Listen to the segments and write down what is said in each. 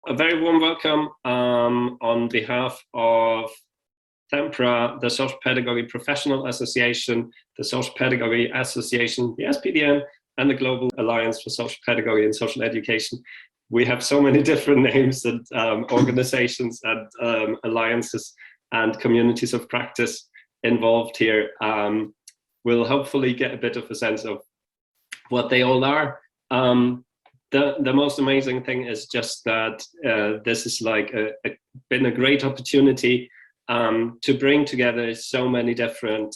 A very warm welcome on behalf of ThemPra, the Social Pedagogy Professional Association, the Social Pedagogy Association, the SPDN, and the Global Alliance for Social Pedagogy and Social Education. We have so many different names and organizations and alliances and communities of practice involved here. We'll hopefully get a bit of a sense of what they all are. The most amazing thing is just that this is like been a great opportunity to bring together so many different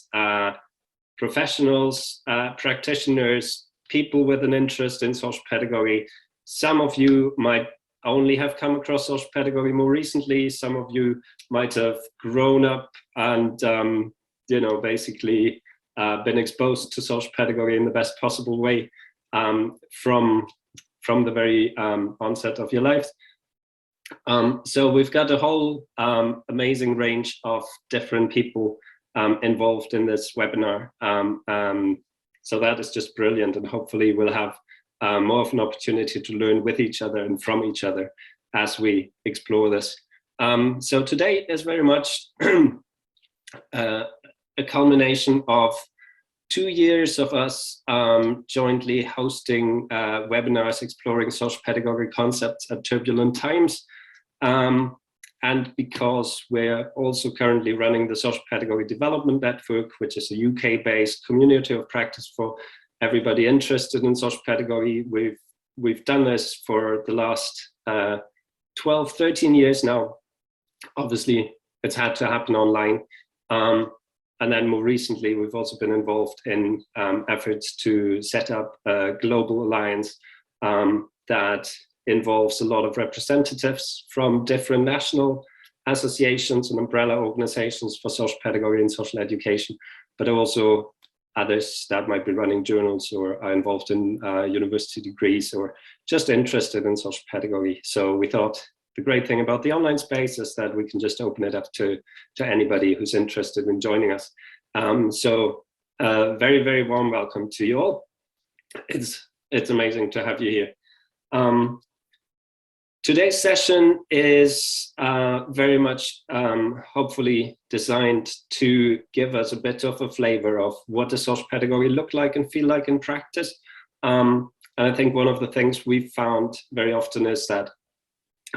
professionals, practitioners, people with an interest in social pedagogy. Some of you might only have come across social pedagogy more recently. Some of you might have grown up and basically been exposed to social pedagogy in the best possible way from the very onset of your lives. So we've got a whole amazing range of different people involved in this webinar. So that is just brilliant, and hopefully we'll have more of an opportunity to learn with each other and from each other as we explore this. So today is very much a culmination of 2 years of us jointly hosting webinars exploring social pedagogy concepts at Turbulent Times. And because we're also currently running the Social Pedagogy Development Network, which is a UK-based community of practice for everybody interested in social pedagogy. We've done this for the last 12, 13 years now. Obviously, it's had to happen online. And then more recently, we've also been involved in efforts to set up a global alliance that involves a lot of representatives from different national associations and umbrella organizations for social pedagogy and social education, but also others that might be running journals or are involved in university degrees or just interested in social pedagogy. So we thought the great thing about the online space is that we can just open it up to anybody who's interested in joining us. So very, very warm welcome to you all. It's amazing to have you here. Today's session is very much hopefully designed to give us a bit of a flavor of what does social pedagogy look like and feel like in practice. And I think one of the things we've found very often is that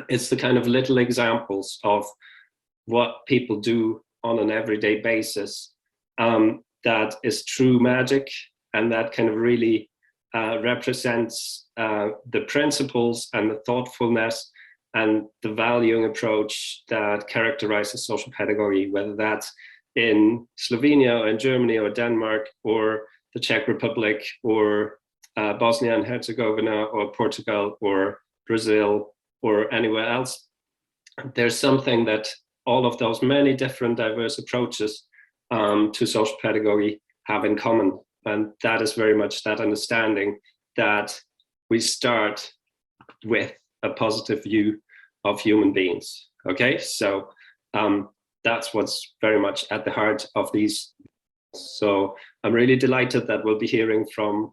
it's the kind of little examples of what people do on an everyday basis that is true magic, and that kind of really represents the principles and the thoughtfulness and the valuing approach that characterizes social pedagogy, whether that's in Slovenia or in Germany or Denmark or the Czech Republic or Bosnia and Herzegovina or Portugal or Brazil or anywhere else. There's something that all of those many different diverse approaches to social pedagogy have in common. And that is very much that understanding that we start with a positive view of human beings. Okay, so that's what's very much at the heart of these. So I'm really delighted that we'll be hearing from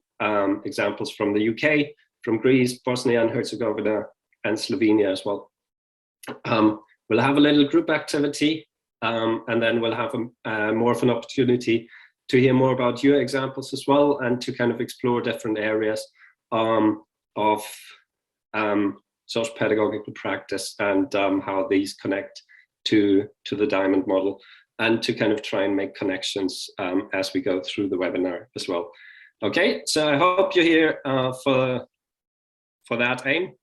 examples from the UK, from Greece, Bosnia and Herzegovina, and Slovenia as well. We'll have a little group activity, and then we'll have more of an opportunity to hear more about your examples as well, and to kind of explore different areas of social pedagogical practice and how these connect to the diamond model, and to kind of try and make connections as we go through the webinar as well. Okay, so I hope you're here for that aim.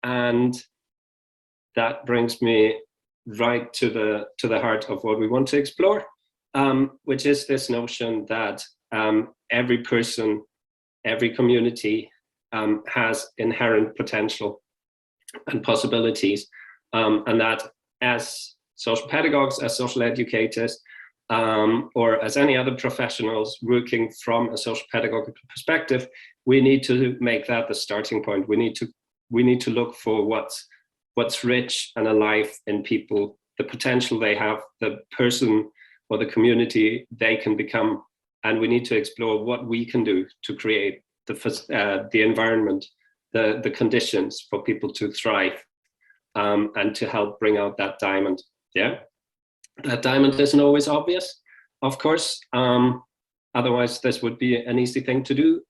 And that brings me right to the heart of what we want to explore, which is this notion that every person, every community has inherent potential and possibilities, and that as social pedagogues, as social educators, or as any other professionals working from a social pedagogical perspective, we need to make that the starting point. We need to look for what's rich and alive in people, the potential they have, the person or the community they can become, and we need to explore what we can do to create the environment the conditions for people to thrive, and to help bring out that diamond. Yeah, that diamond isn't always obvious, of course. Otherwise, this would be an easy thing to do.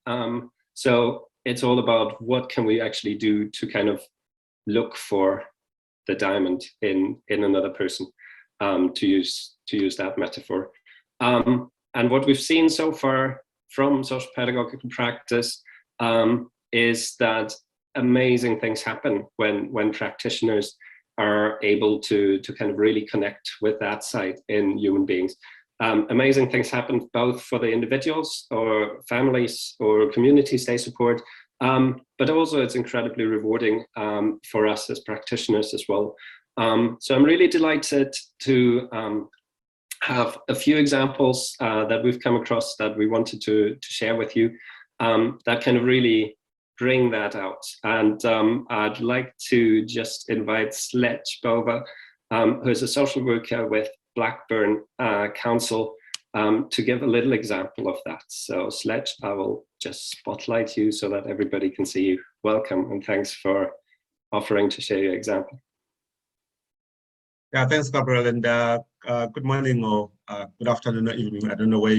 So it's all about what can we actually do to kind of look for the diamond in another person, to use that metaphor. And what we've seen so far from social pedagogical practice is that amazing things happen when practitioners are able to kind of really connect with that side in human beings. Amazing things happen both for the individuals or families or communities they support, but also it's incredibly rewarding for us as practitioners as well. So I'm really delighted to have a few examples that we've come across that we wanted to share with you, that kind of really bring that out. And I'd like to just invite Sledge Bova, who is a social worker with Blackburn Council, to give a little example of that. So Sledge, I will just spotlight you so that everybody can see you. Welcome, and thanks for offering to share your example. Yeah, thanks, Gabriel, and good morning or good afternoon or evening. I don't know where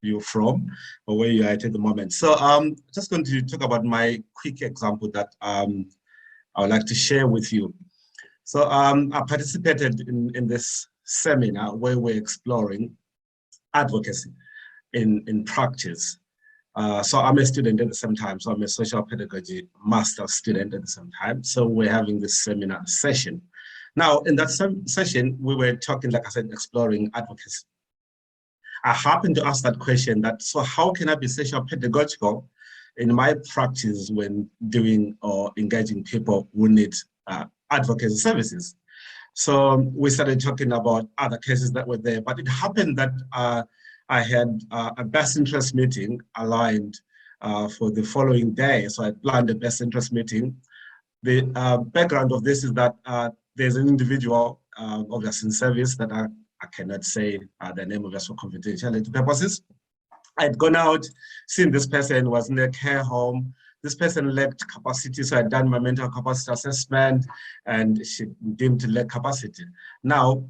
you're from or where you are at the moment. So I'm just going to talk about my quick example that I would like to share with you. So I participated in this seminar where we're exploring advocacy in practice. So I'm a student at the same time. So I'm a social pedagogy master's student at the same time. So we're having this seminar session. Now, in that session, we were talking, like I said, exploring advocacy. I happened to ask that question that, so how can I be social pedagogical in my practice when doing or engaging people who need advocacy services? So we started talking about other cases that were there, but it happened that I had a best interest meeting aligned for the following day. So I planned a best interest meeting. The background of this is that there's an individual, obviously in service, that I cannot say the name of us for confidentiality purposes. I'd gone out, seen this person was in a care home. This person lacked capacity, so I'd done my mental capacity assessment, and she deemed lack capacity. Now,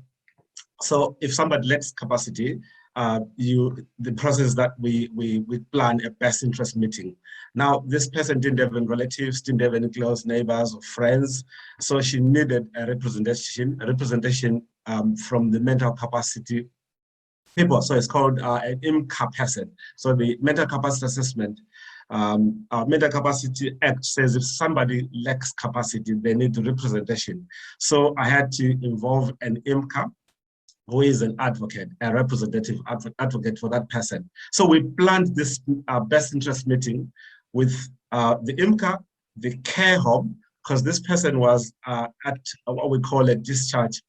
so if somebody lacks capacity, the process that we plan a best interest meeting. Now, this person didn't have any relatives, didn't have any close neighbors or friends, so she needed a representation from the mental capacity people. So it's called an IMCA person. So the mental capacity assessment, Mental Capacity Act says if somebody lacks capacity, they need representation. So I had to involve an IMCA, who is an advocate, a representative advocate for that person. So we planned this best interest meeting with the IMCA, the care home, because this person was at what we call a discharge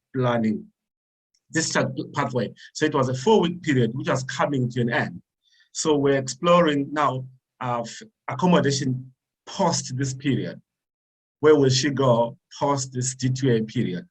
pathway. So it was a 4-week period, which was coming to an end. So we're exploring now accommodation post this period. Where will she go post this D2A period?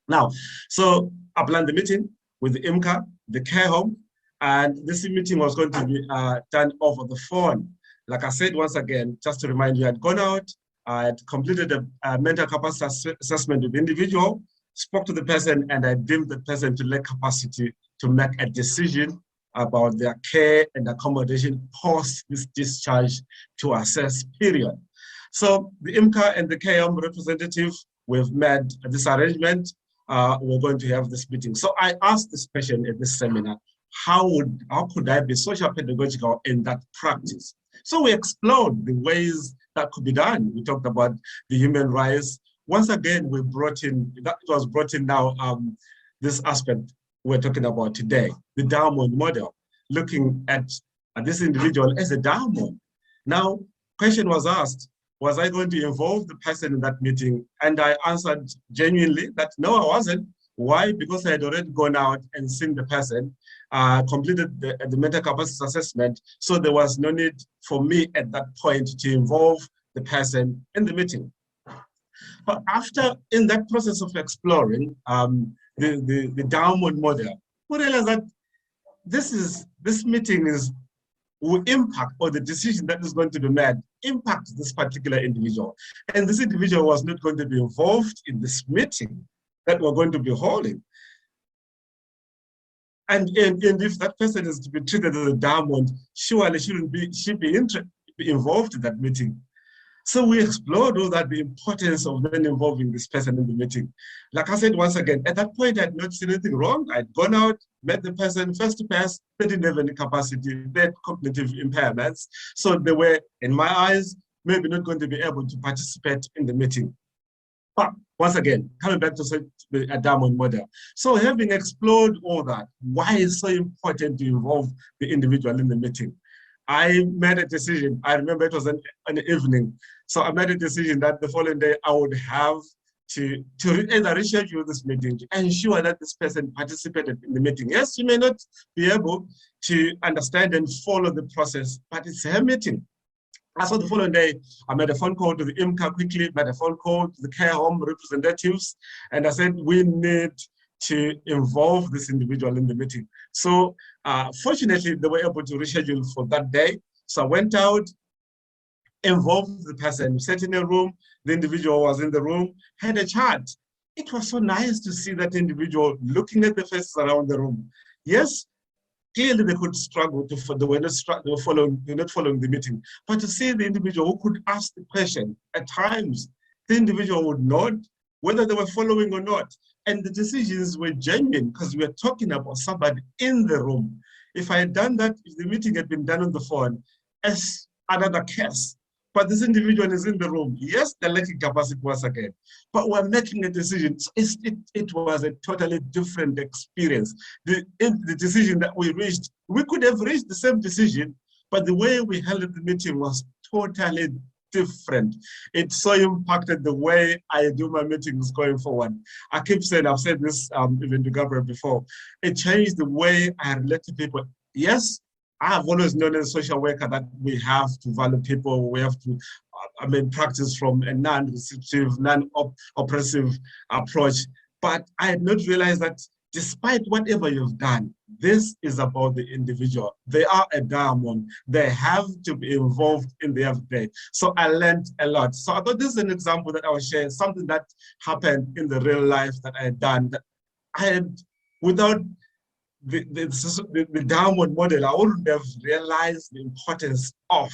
Now, so I planned the meeting with the IMCA, the care home, and this meeting was going to be done over the phone. Like I said, once again, just to remind you, I'd gone out, I had completed a mental capacity assessment with the individual, spoke to the person, and I deemed the person to lack capacity to make a decision about their care and accommodation post this discharge to assess period. So the IMCA and the care home representative, we've made this arrangement. We're going to have this meeting. So I asked this question at this seminar, how could I be social pedagogical in that practice? So we explored the ways that could be done. We talked about the human rights. Once again, we brought in, that was brought in now, this aspect we're talking about today, the diamond model, looking at this individual as a diamond. Now, question was asked, was I going to involve the person in that meeting? And I answered genuinely that no, I wasn't. Why? Because I had already gone out and seen the person, completed the mental capacity assessment. So there was no need for me at that point to involve the person in the meeting. But after, in that process of exploring the diamond model, we realized that this meeting is will impact, or the decision that is going to be made impacts this particular individual. And this individual was not going to be involved in this meeting that we're going to be holding. And if that person is to be treated as a diamond, surely should be involved in that meeting. So we explored all that, the importance of then involving this person in the meeting. Like I said, once again, at that point, I had not seen anything wrong. I'd gone out, met the person face to face, they didn't have any capacity, they had cognitive impairments. So they were, in my eyes, maybe not going to be able to participate in the meeting. But once again, coming back to a diamond model. So having explored all that, why is so important to involve the individual in the meeting? I made a decision. I remember it was an evening. So I made a decision that the following day I would have to either reschedule this meeting to ensure that this person participated in the meeting. Yes, you may not be able to understand and follow the process, but it's her meeting. So the following day, I made a phone call to the IMCA quickly, made a phone call to the care home representatives, and I said, we need to involve this individual in the meeting. So fortunately, they were able to reschedule for that day. So I went out, involved the person, sat in a room, the individual was in the room, had a chat. It was so nice to see that individual looking at the faces around the room. Yes, clearly they could struggle they were not following the meeting, but to see the individual who could ask the question, at times, the individual would nod, whether they were following or not. And the decisions were genuine because we are talking about somebody in the room. If I had done that, if the meeting had been done on the phone, as another case, but this individual is in the room. Yes, they're lacking capacity once again, but we're making a decision. So it was a totally different experience. The decision that we reached, we could have reached the same decision, but the way we held the meeting was totally different. It so impacted the way I do my meetings going forward. I keep saying, I've said this even to Gabriel before, it changed the way I relate to people. Yes, I have always known as a social worker that we have to value people, we have to, practice from a non-restrictive, non-oppressive approach. But I had not realized that despite whatever you've done, this is about the individual. They are a diamond. They have to be involved in the everyday. So I learned a lot. So I thought this is an example that I was sharing, something that happened in the real life that I had done. That I had, without the diamond model, I wouldn't have realized the importance of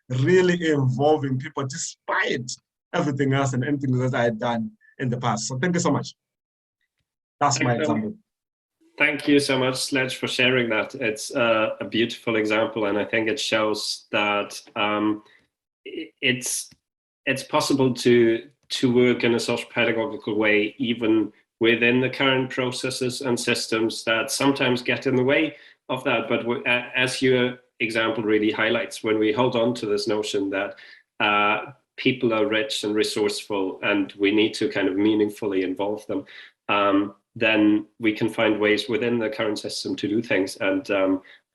really involving people despite everything else and anything that I had done in the past. So thank you so much. That's my example. Thank you so much, Sledge, for sharing that. It's a beautiful example, and I think it shows that it's possible to work in a social pedagogical way, even within the current processes and systems that sometimes get in the way of that. But as your example really highlights, when we hold on to this notion that people are rich and resourceful and we need to kind of meaningfully involve them, then we can find ways within the current system to do things. And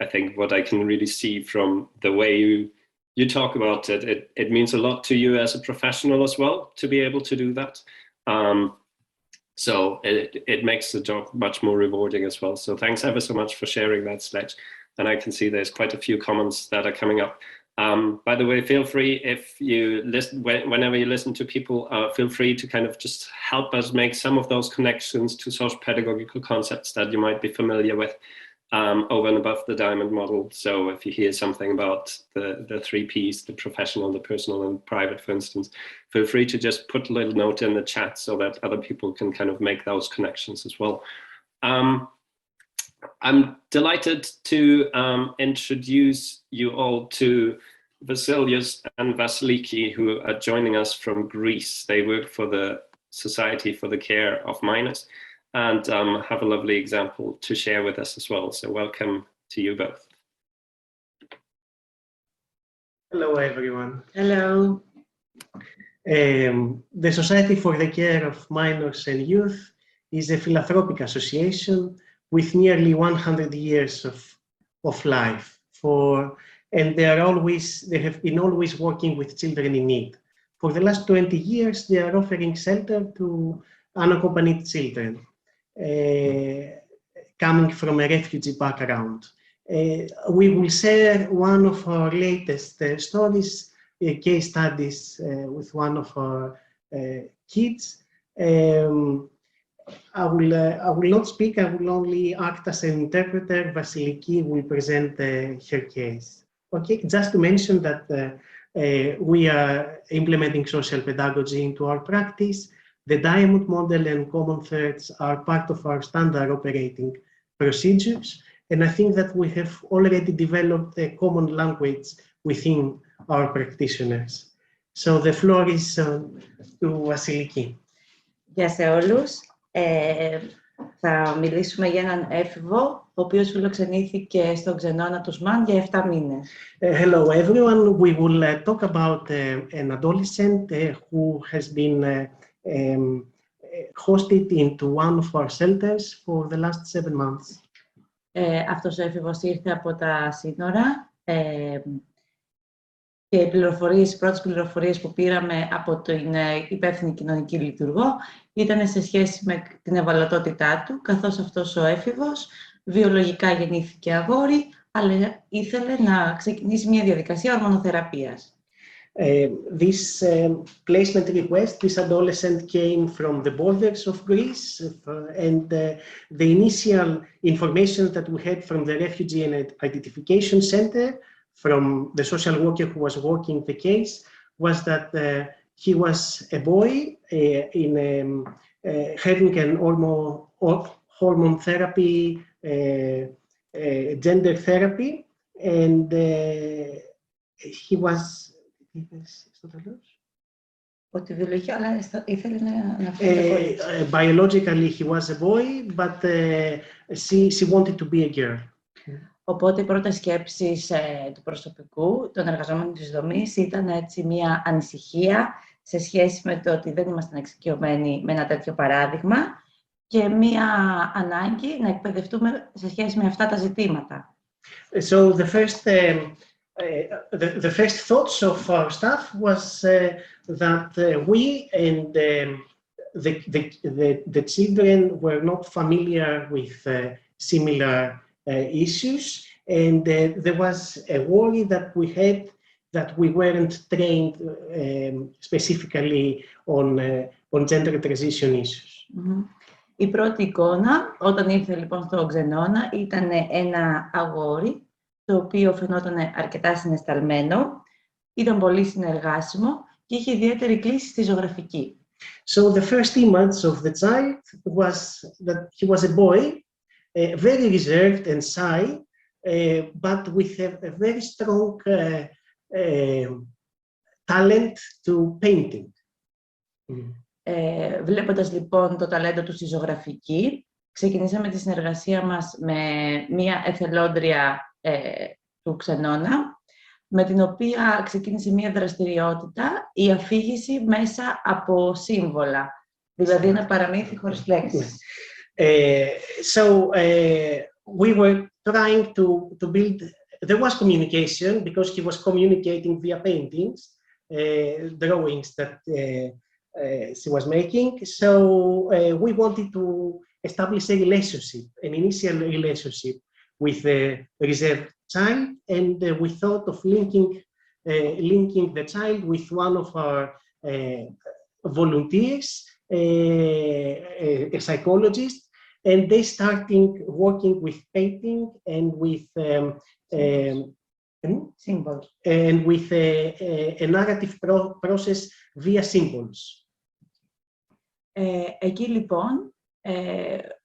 I think what I can really see from the way you talk about it, it means a lot to you as a professional as well, to be able to do that. So it makes the job much more rewarding as well. So thanks ever so much for sharing that, Sledge. And I can see there's quite a few comments that are coming up. By the way, feel free, if you listen, whenever you listen to people, feel free to kind of just help us make some of those connections to social pedagogical concepts that you might be familiar with over and above the diamond model. So if you hear something about the 3 Ps, the professional, the personal, and private, for instance, feel free to just put a little note in the chat so that other people can kind of make those connections as well. I'm delighted to introduce you all to Vasilios and Vasiliki, who are joining us from Greece. They work for the Society for the Care of Minors and have a lovely example to share with us as well. So welcome to you both. Hello, everyone. Hello. The Society for the Care of Minors and Youth is a philanthropic association with nearly 100 years of life, and they have been always working with children in need. For the last 20 years, they are offering shelter to unaccompanied children coming from a refugee background. we will share one of our latest stories, case studies with one of our kids. I will not speak, I will only act as an interpreter. Vasiliki will present her case. Okay, just to mention that we are implementing social pedagogy into our practice. The diamond model and common threads are part of our standard operating procedures. And I think that we have already developed a common language within our practitioners. So the floor is to Vasiliki. Γεια σε όλους. Θα μιλήσουμε για έναν έφηβο, ο οποίος φιλοξενήθηκε στον ξενώνα του ΣΜΑΝ για 7 μήνες. Hello everyone. We will talk about an adolescent who has been hosted into one of our shelters for the last 7 months. Αυτός ο έφηβος ήρθε από τα σύνορα και οι πρώτες πληροφορίες που πήραμε από την υπεύθυνη κοινωνική λειτουργό ήταν σε σχέση με την ευαλωτότητά του, καθώς αυτός ο έφηβος βιολογικά γεννήθηκε αγόρι, αλλά ήθελε να ξεκινήσει μια διαδικασία ορμονοθεραπείας. This placement request, this adolescent came from the borders of Greece, and the initial information that we had from the Refugee and Identification Center, from the social worker who was working the case, was that he was a boy having an hormone therapy, gender therapy, and he was... Ότι βιολογικά, αλλά ήθελε να φύγει χωρίς. Biologically he was a boy, but she wanted to be a girl. Οπότε οι πρώτες σκέψεις του προσωπικού, των εργαζόμενων της δομής, ήταν έτσι μια ανησυχία σε σχέση με το ότι δεν ήμασταν εξοικειωμένοι με ένα τέτοιο παράδειγμα και μια ανάγκη να εκπαιδευτούμε σε σχέση με αυτά τα ζητήματα. So the first thoughts of our staff was that we and the children were not familiar with similar issues, and there was a worry that we had that we weren't trained specifically on gender transition issues. Η πρώτη εικόνα, όταν ήρθε λοιπόν στο ξενώνα, ήταν ένα αγόρι, το οποίο φαινόταν αρκετά συναισθαλμένο, ήταν πολύ συνεργάσιμο και είχε ιδιαίτερη κλίση στη ζωγραφική. So the first image of the child was that he was a boy, very reserved and shy, but with a very strong talent to painting. Βλέποντας λοιπόν το ταλέντο του στη ζωγραφική, ξεκινήσαμε τη συνεργασία μας με μία εθελόντρια του ξενώνα, με την οποία ξεκίνησε μία δραστηριότητα, η αφήγηση μέσα από σύμβολα, δηλαδή ένα παραμύθι χωρίς λέξεις. So we were trying to build, there was communication because he was communicating via paintings, drawings that she was making. So we wanted to establish a relationship, an initial relationship with the reserved child, and we thought of linking the child with one of our volunteers, a psychologist, and they started working with painting and with symbols, and with a narrative process via symbols. Εκεί λοιπόν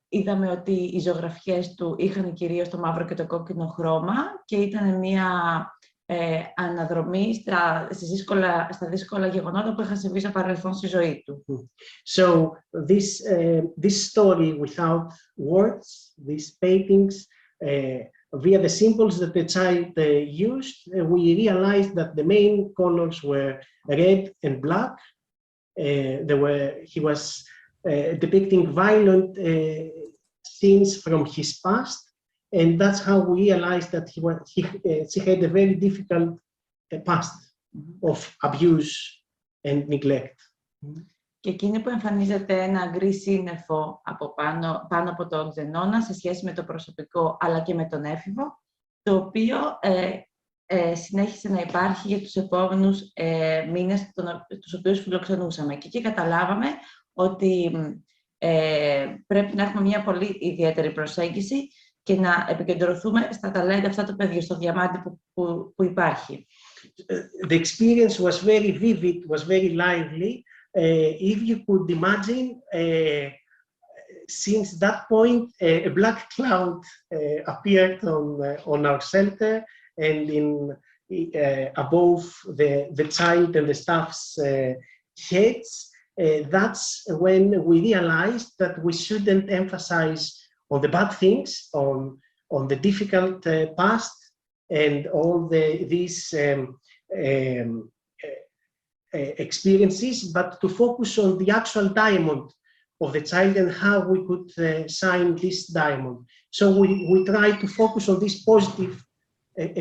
είδαμε ότι οι ζωγραφιές του είχαν κυρίως το μαύρο και το κόκκινο χρώμα και ήταν μια αναδρομή στα δύσκολα γεγονότα που είχαν συμβεί στο παρελθόν στη ζωή του. So this story without words, these paintings, via the symbols that the child used, we realized that the main colors were red and black. He was depicting violent scenes from his past, and that's how we realized that she had a very difficult past of abuse and neglect. Και εκείνη που εμφανίζεται ένα γκρι σύννεφο από πάνω από τον ξενώνα σε σχέση με το προσωπικό αλλά και με τον έφηβο, το οποίο συνέχισε να υπάρχει για τους επόμενους μήνες, τους οποίους φιλοξενούσαμε. Και εκεί καταλάβαμε ότι πρέπει να έχουμε μια πολύ ιδιαίτερη προσέγγιση και να επικεντρωθούμε στα ταλέντα αυτά του παιδιού, στο διαμάντι που υπάρχει. The experience was very vivid, was very lively. If you could imagine, since that point, a black cloud appeared on our shelter, and above the child and the staff's heads. That's when we realized that we shouldn't emphasize on the bad things, on the difficult past, and all these experiences, but to focus on the actual diamond of the child and how we could shine this diamond. So we try to focus on these positive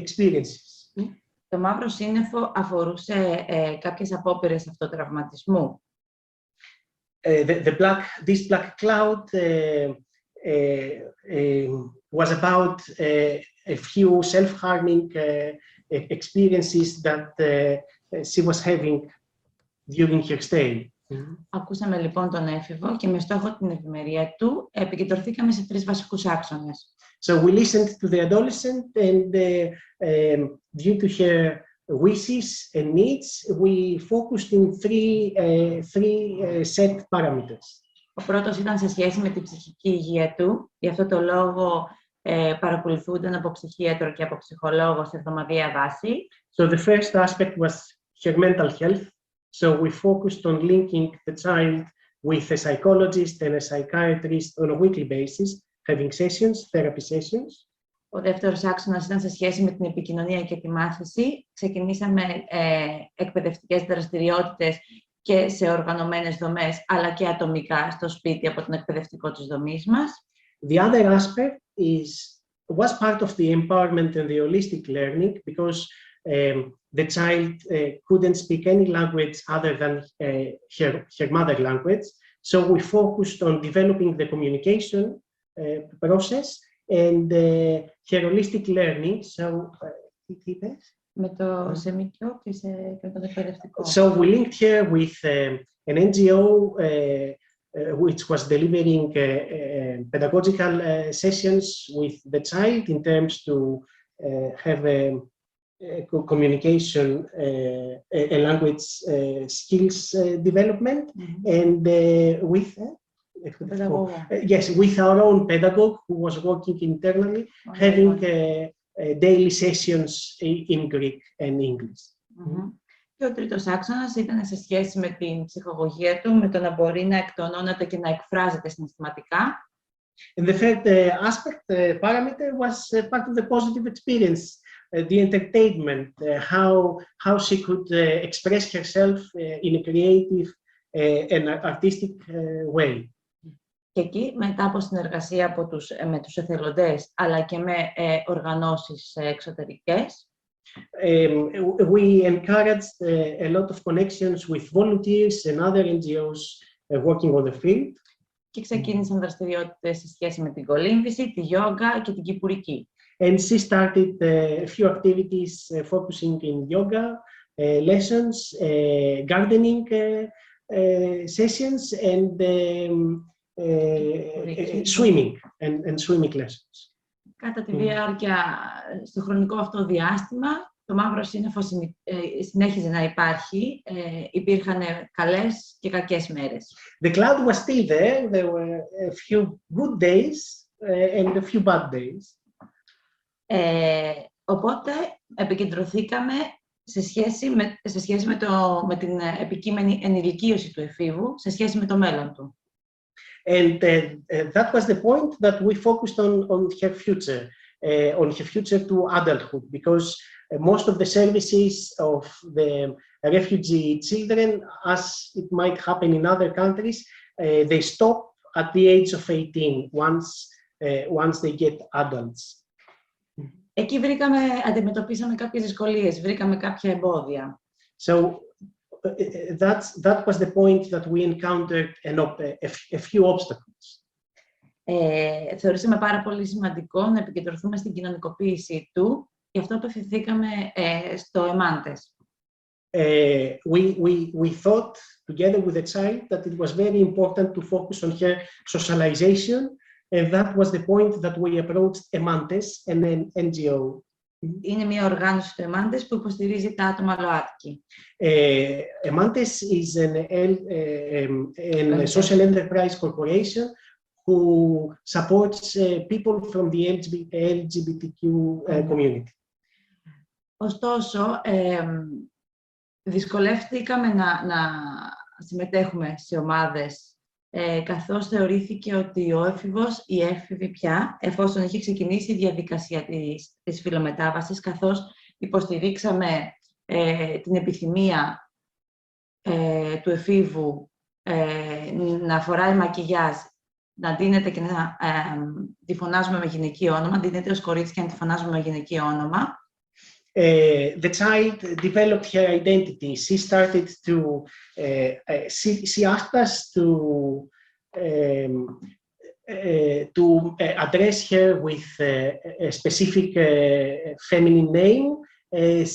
experiences. Το μαύρο σύννεφο αφορούσε κάποιες απόπειρες αυτοτραυματισμού. This black cloud was about a few self-harming experiences that she was having during her stay. Ακούσαμε λοιπόν τον έφηβο και με στόχο την ευημερία του επικεντρωθήκαμε σε 3 βασικούς άξονες. So we listened to the adolescent, and due to her wishes and needs, we focused in three set parameters. Ο πρώτος ήταν σε σχέση με την ψυχική υγεία του. Γι' αυτό το λόγο παρακολουθούνταν από ψυχίατρο και από ψυχολόγο σε εβδομαδιαία βάση. So the first aspect was her mental health. So we focused on linking the child with a psychologist and a psychiatrist on a weekly basis, having sessions, therapy sessions. Ο δεύτερος άξονας ήταν σε σχέση με την επικοινωνία και τη μάθηση. Ξεκινήσαμε εκπαιδευτικές δραστηριότητες και σε οργανωμένες δομές, αλλά και ατομικά στο σπίτι από τον εκπαιδευτικό της δομής μας. The other aspect was part of the empowerment and the holistic learning, because the child couldn't speak any language other than her mother language. So we focused on developing the communication process and her holistic learning. So, με το σεμικιό και το εκπαιδευτικό. So we linked her with an NGO which was delivering pedagogical sessions with the child in terms to have communication and language skills development, and with with our own pedagogue who was working internally, having daily sessions in Greek and English. Και ο τρίτος άξονας ήταν σε σχέση με την ψυχαγωγία του, με το να μπορεί να εκτονώνεται και να εκφράζεται συναισθηματικά. And the third aspect, parameter, was part of the positive experience, the entertainment, how she could express herself in a creative and artistic way. Και εκεί, μετά από συνεργασία με τους εθελοντές, αλλά και με οργανώσεις εξωτερικές, we encouraged a lot of connections with volunteers and other NGOs working on the field. Και ξεκίνησαν δραστηριότητες σε σχέση με την κολύμβηση, τη γιόγκα και την κυπουρική. And she started a few activities focusing in yoga lessons, gardening sessions, and swimming and swimming lessons. Κατά τη διάρκεια, στο χρονικό αυτό διάστημα, το μαύρο σύννεφο συνέχιζε να υπάρχει. Υπήρχαν καλές και κακές μέρες. The cloud was still there. There were a few good days and a few bad days. Οπότε επικεντρωθήκαμε σε σχέση με την επικείμενη ενηλικίωση του εφήβου, σε σχέση με το μέλλον του. And that was the point that we focused on her future to adulthood, because most of the services of the refugee children, as it might happen in other countries, they stop at the age of 18 once they get adults. Εκεί αντιμετωπίσαμε κάποιες δυσκολίες, βρήκαμε κάποια εμπόδια. So that was the point that we encountered a few obstacles. Θεωρήσαμε πάρα πολύ σημαντικό να επικεντρωθούμε στην κοινωνικοποίησή του, γι' αυτό απευθυνθήκαμε στο εμάντες. We thought together with the child that it was very important to focus on her socialization, and that was the point that we approached Emantes, an NGO. Είναι μια οργάνωση του εμάντες που υποστηρίζει τα άτομα ΛΟΑΤΚΙ. Emantes is a social enterprise corporation who supports people from the LGBTQ community. Ωστόσο, δυσκολεύτηκαμε να συμμετέχουμε σε ομάδες, καθώς θεωρήθηκε ότι ο έφηβος, η έφηβη πια, εφόσον είχε ξεκινήσει η διαδικασία της φιλομετάβασης, καθώς υποστηρίξαμε την επιθυμία του εφήβου να φοράει μακιγιάζ, να ντύνεται και να τη φωνάζουμε με γυναικείο όνομα, ντύνεται ως κορίτσι και να τη φωνάζουμε με γυναικείο όνομα. The child developed her identity. She started to, she asked us to address her with a specific feminine name.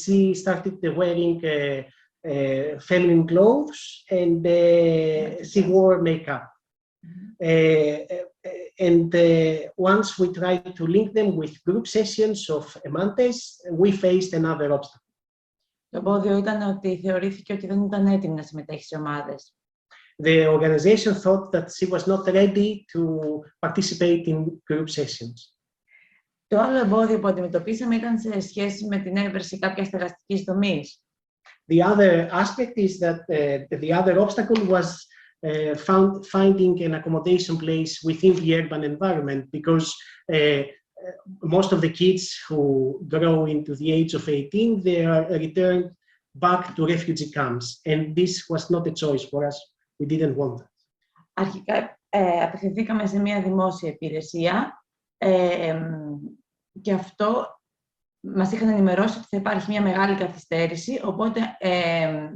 She started wearing feminine clothes, and she wore makeup. Once we tried to link them with group sessions of Emantes, we faced another obstacle. Το εμπόδιο ήταν ότι θεωρήθηκε ότι δεν ήταν έτοιμη να συμμετέχει σε ομάδες. The organization thought that she was not ready to participate in group sessions. Το άλλο εμπόδιο που αντιμετωπίσαμε ήταν σε σχέση με την έβρεση κάποιας στεγαστικής δομής. The other aspect is that the other obstacle was finding an accommodation place within the urban environment, because most of the kids who grow into the age of 18, they are returned back to refugee camps, and this was not a choice for us. We didn't want that. Αρχικά απευθυνθήκαμε σε μια δημόσια υπηρεσία και αυτό μας είχαν ενημερώσει ότι θα υπάρχει μια μεγάλη καθυστέρηση, οπότε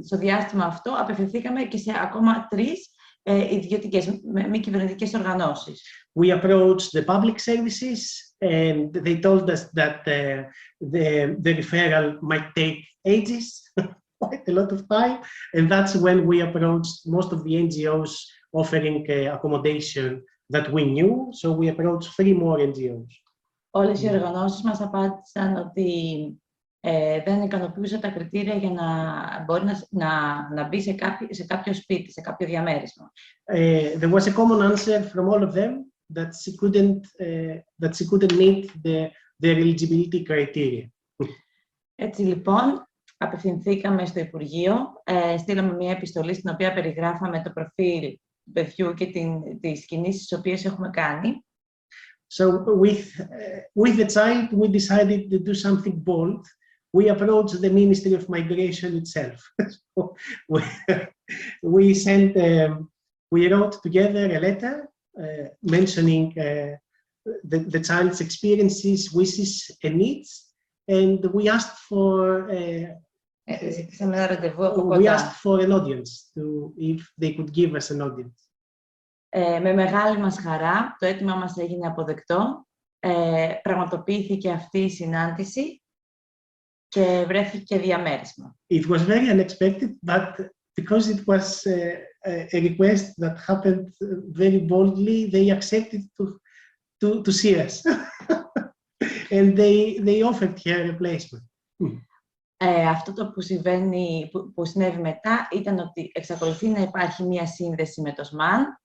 στο διάστημα αυτό απευθυνθήκαμε και σε ακόμα 3 ιδιωτικές, μη κυβερνητικές οργανώσεις. We approached the public services, and they told us that the referral might take ages, quite a lot of time, and that's when we approached most of the NGOs offering accommodation that we knew, so we approached 3 more NGOs. Όλες οι οργανώσεις μας απάντησαν ότι δεν ικανοποιούσε τα κριτήρια για να μπορεί να μπει σε κάποιο σπίτι, σε κάποιο διαμέρισμα. There was a common answer from all of them that she couldn't meet their eligibility criteria. Έτσι λοιπόν, απευθυνθήκαμε στο Υπουργείο, στείλαμε μια επιστολή στην οποία περιγράφαμε το προφίλ του παιδιού και τις κινήσεις τις οποίες έχουμε κάνει. So with the child, we decided to do something bold. We approached the Ministry of Migration itself. We wrote together a letter mentioning the child's experiences, wishes, and needs, and we asked for an audience if they could give us an audience. Με μεγάλη μας χαρά, το αίτημα μας έγινε αποδεκτό, πραγματοποιήθηκε αυτή η συνάντηση και βρέθηκε διαμέρισμα. It was very unexpected, but because it was a request that happened very boldly, they accepted to see us, and they offered her a replacement. Αυτό το που συνέβη μετά ήταν ότι εξακολουθεί να υπάρχει μία σύνδεση με το ΣΜΑΝ.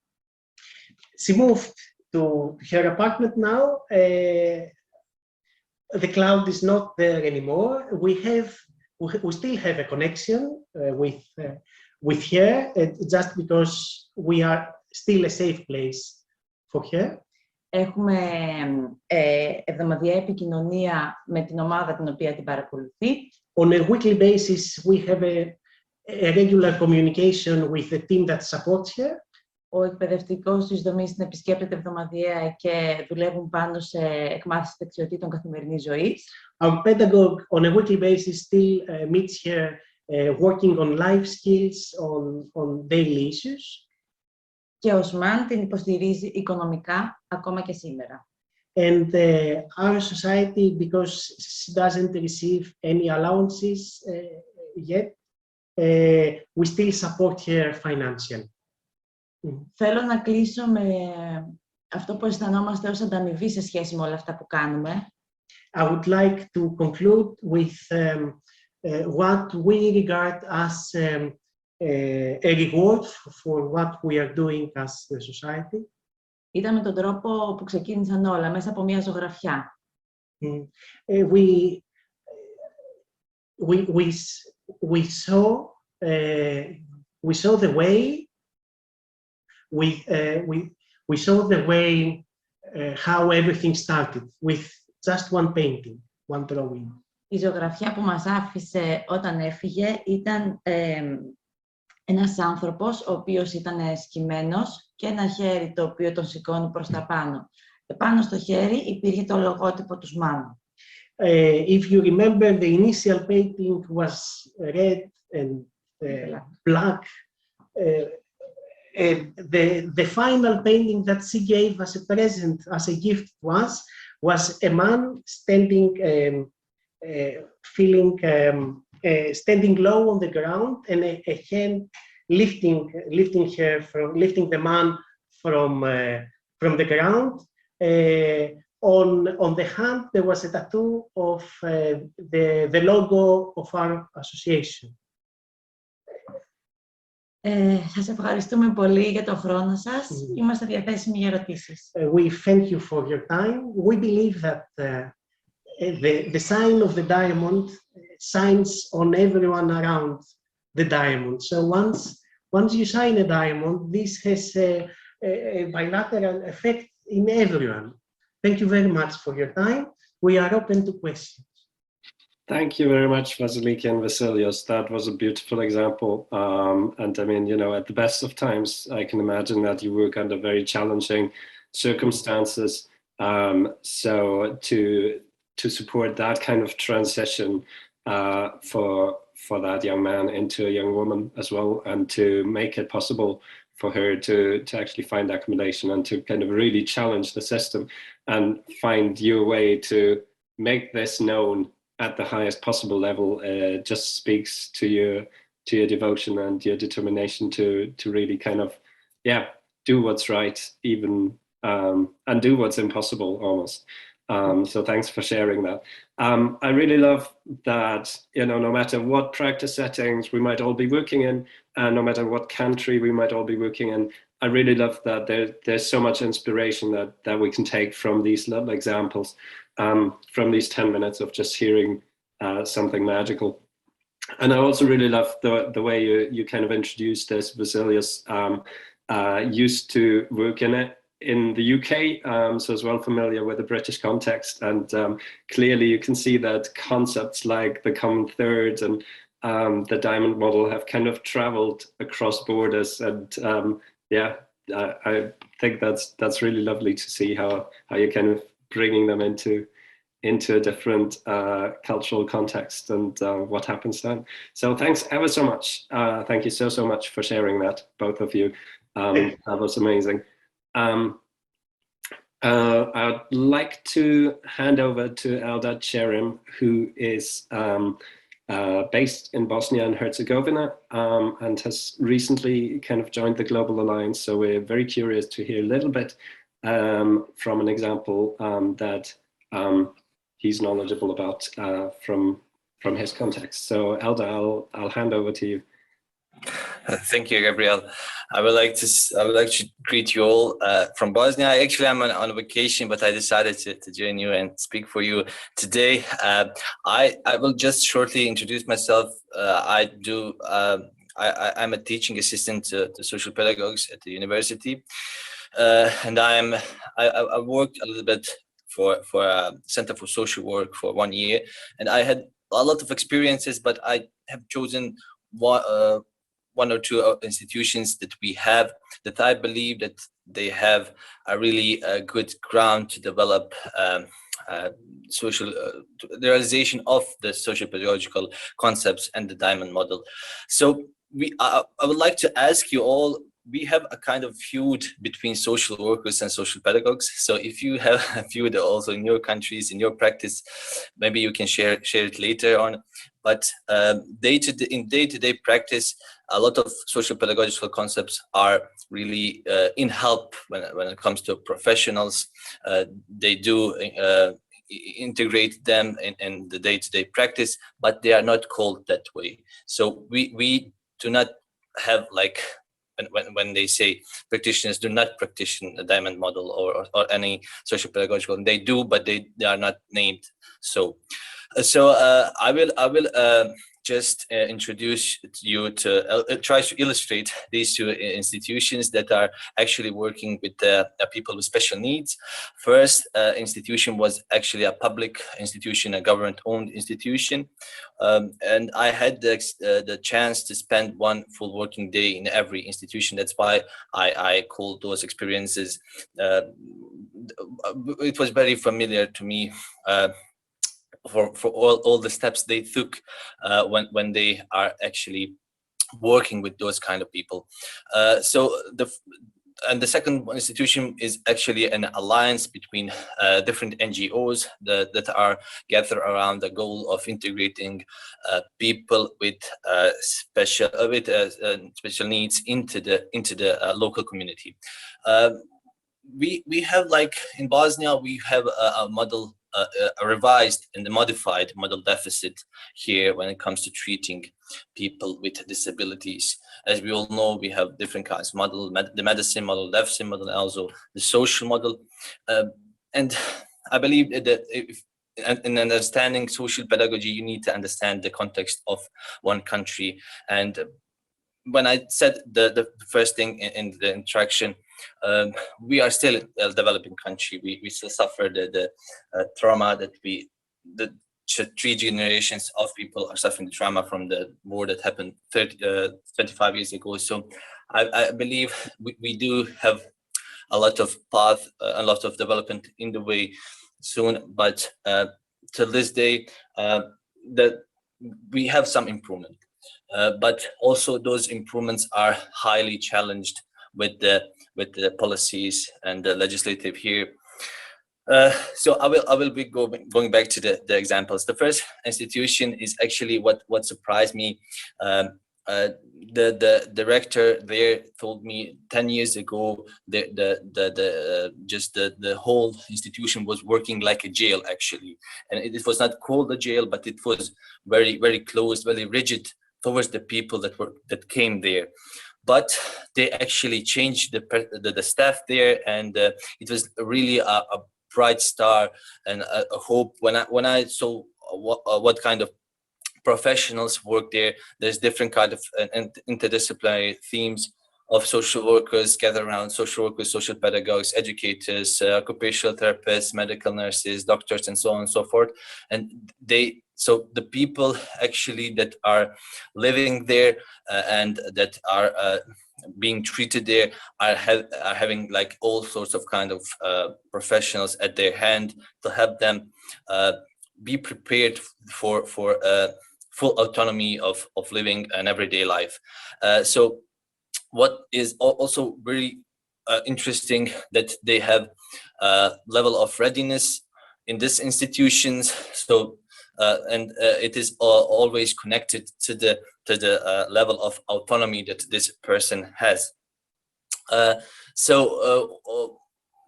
She moved to her apartment now. The cloud is not there anymore. We still have a connection with her, just because we are still a safe place for her. Έχουμε εβδομαδιαία επικοινωνία με την ομάδα την οποία την παρακολουθεί. On a weekly basis, we have a regular communication with the team that supports her. Ο εκπαιδευτικός της δομής την επισκέπτεται εβδομαδιαία και δουλεύουν πάνω σε εκμάθηση δεξιοτήτων καθημερινής ζωής. Our pedagogue on a weekly basis still meets her working on life skills, on daily issues. Και ο ΣΜΑΝ την υποστηρίζει οικονομικά ακόμα και σήμερα. And our society, because she doesn't receive any allowances yet, we still support her financially. Θέλω να κλείσω με αυτό που αισθανόμαστε ως ανταμοιβή σε σχέση με όλα αυτά που κάνουμε. I would like to conclude with what we regard as a reward for what we are doing as a society. Ήταν με τον τρόπο που ξεκίνησαν όλα, μέσα από μια ζωγραφιά. We saw the way. We saw the way how everything started with just one painting, one drawing. Η ζωγραφιά που μας άφησε όταν έφυγε ήταν ένας άνθρωπος ο οποίος ήταν σκυμμένος και ένα χέρι το οποίο τον σηκώνει προς τα πάνω. Επάνω στο χέρι υπήρχε το λογότυπο του ΣΜΑΝ. If you remember, the initial painting was red and black. The final painting that she gave as a present, as a gift to us, was a man standing, standing low on the ground, and a hand lifting the man from the ground. On the hand, there was a tattoo of the logo of our association. Σας ευχαριστούμε πολύ για τον χρόνο σας. Είμαστε διαθέσιμοι για ερωτήσεις. We thank you for your time. We believe that the sign of the diamond shines on everyone around the diamond. So once you sign a diamond, this has a bilateral effect in everyone. Thank you very much for your time. We are open to questions. Thank you very much, Vasiliki and Vasilios. That was a beautiful example. And I mean, you know, at the best of times, I can imagine that you work under very challenging circumstances. So to support that kind of transition for that young man into a young woman as well, and to make it possible for her to actually find accommodation and to kind of really challenge the system and find your way to make this known at the highest possible level, just speaks to your devotion and your determination to really kind of, yeah, do what's right, even and do what's impossible almost. So thanks for sharing that. I really love that, you know, no matter what practice settings we might all be working in, and no matter what country we might all be working in, I really love that there's so much inspiration that we can take from these little examples, from these 10 minutes of just hearing something magical. And I also really love the way you kind of introduced this. Vasilios used to work in the UK, so is well familiar with the British context, and clearly you can see that concepts like the common third and the diamond model have kind of traveled across borders, and yeah, I think that's really lovely to see how you're kind of bringing them into a different cultural context and what happens then. So thanks ever so much. Thank you so much for sharing that, both of you. That was amazing. I'd like to hand over to Eldad Cherim, who is based in Bosnia and Herzegovina and has recently kind of joined the Global Alliance. So we're very curious to hear a little bit from an example that he's knowledgeable about from his context. So Elda, I'll hand over to you. Thank you, Gabriel. I would like to greet you all from Bosnia. Actually, I'm on vacation, but I decided to join you and speak for you today. I will just shortly introduce myself. I'm a teaching assistant to social pedagogues at the university, and I worked a little bit for a Center for Social Work for 1 year, and I had a lot of experiences, but I have chosen one or two institutions that we have that I believe that they have a really good ground to develop the realization of the social pedagogical concepts and the diamond model. So I would like to ask you all we have a kind of feud between social workers and social pedagogues. So if you have a feud also in your countries, in your practice, maybe you can share it later on. But in day-to-day practice, a lot of social pedagogical concepts are really in help when it comes to professionals. They do integrate them in the day-to-day practice, but they are not called that way. So we do not have like, when they say practitioners do not practice a diamond model or any social pedagogical, they do, but they are not named. So I will just introduce you to try to illustrate these two institutions that are actually working with people with special needs. First institution was actually a public institution, a government-owned institution, and I had the chance to spend one full working day in every institution. That's why I call those experiences. It was very familiar to me. For all the steps they took when they are actually working with those kind of people. And the second institution is actually an alliance between different NGOs that are gathered around the goal of integrating people with special needs into the local community. We have, like in Bosnia, we have a model, a revised and modified model deficit here when it comes to treating people with disabilities. As we all know, we have different kinds of model, the medicine model, deficit model, and also the social model. And I believe that in understanding social pedagogy, you need to understand the context of one country. And when I said the first thing in the introduction, we are still a developing country. We still suffer the trauma that the 3 generations of people are suffering the trauma from the war that happened 25 years ago. So I believe we do have a lot of path, a lot of development in the way soon, but till this day, that we have some improvement. But also those improvements are highly challenged with the policies and the legislative here. So I will be going back to the examples. The first institution is actually what surprised me. The director there told me 10 years ago the whole institution was working like a jail, actually, and it was not called a jail, but it was very, very closed, very rigid towards the people that came there. But they actually changed the staff there, and it was really a bright star and a hope when I saw what kind of professionals work there. There's different kind of interdisciplinary themes of social workers gather around: social workers, social pedagogues, educators, occupational therapists, medical nurses, doctors, and so on and so forth. And so the people actually that are living there and that are being treated there are having like all sorts of kind of professionals at their hand to help them be prepared for full autonomy of living an everyday life. So what is also very interesting, that they have level of readiness in these institutions. So and it is always connected to the level of autonomy that this person has.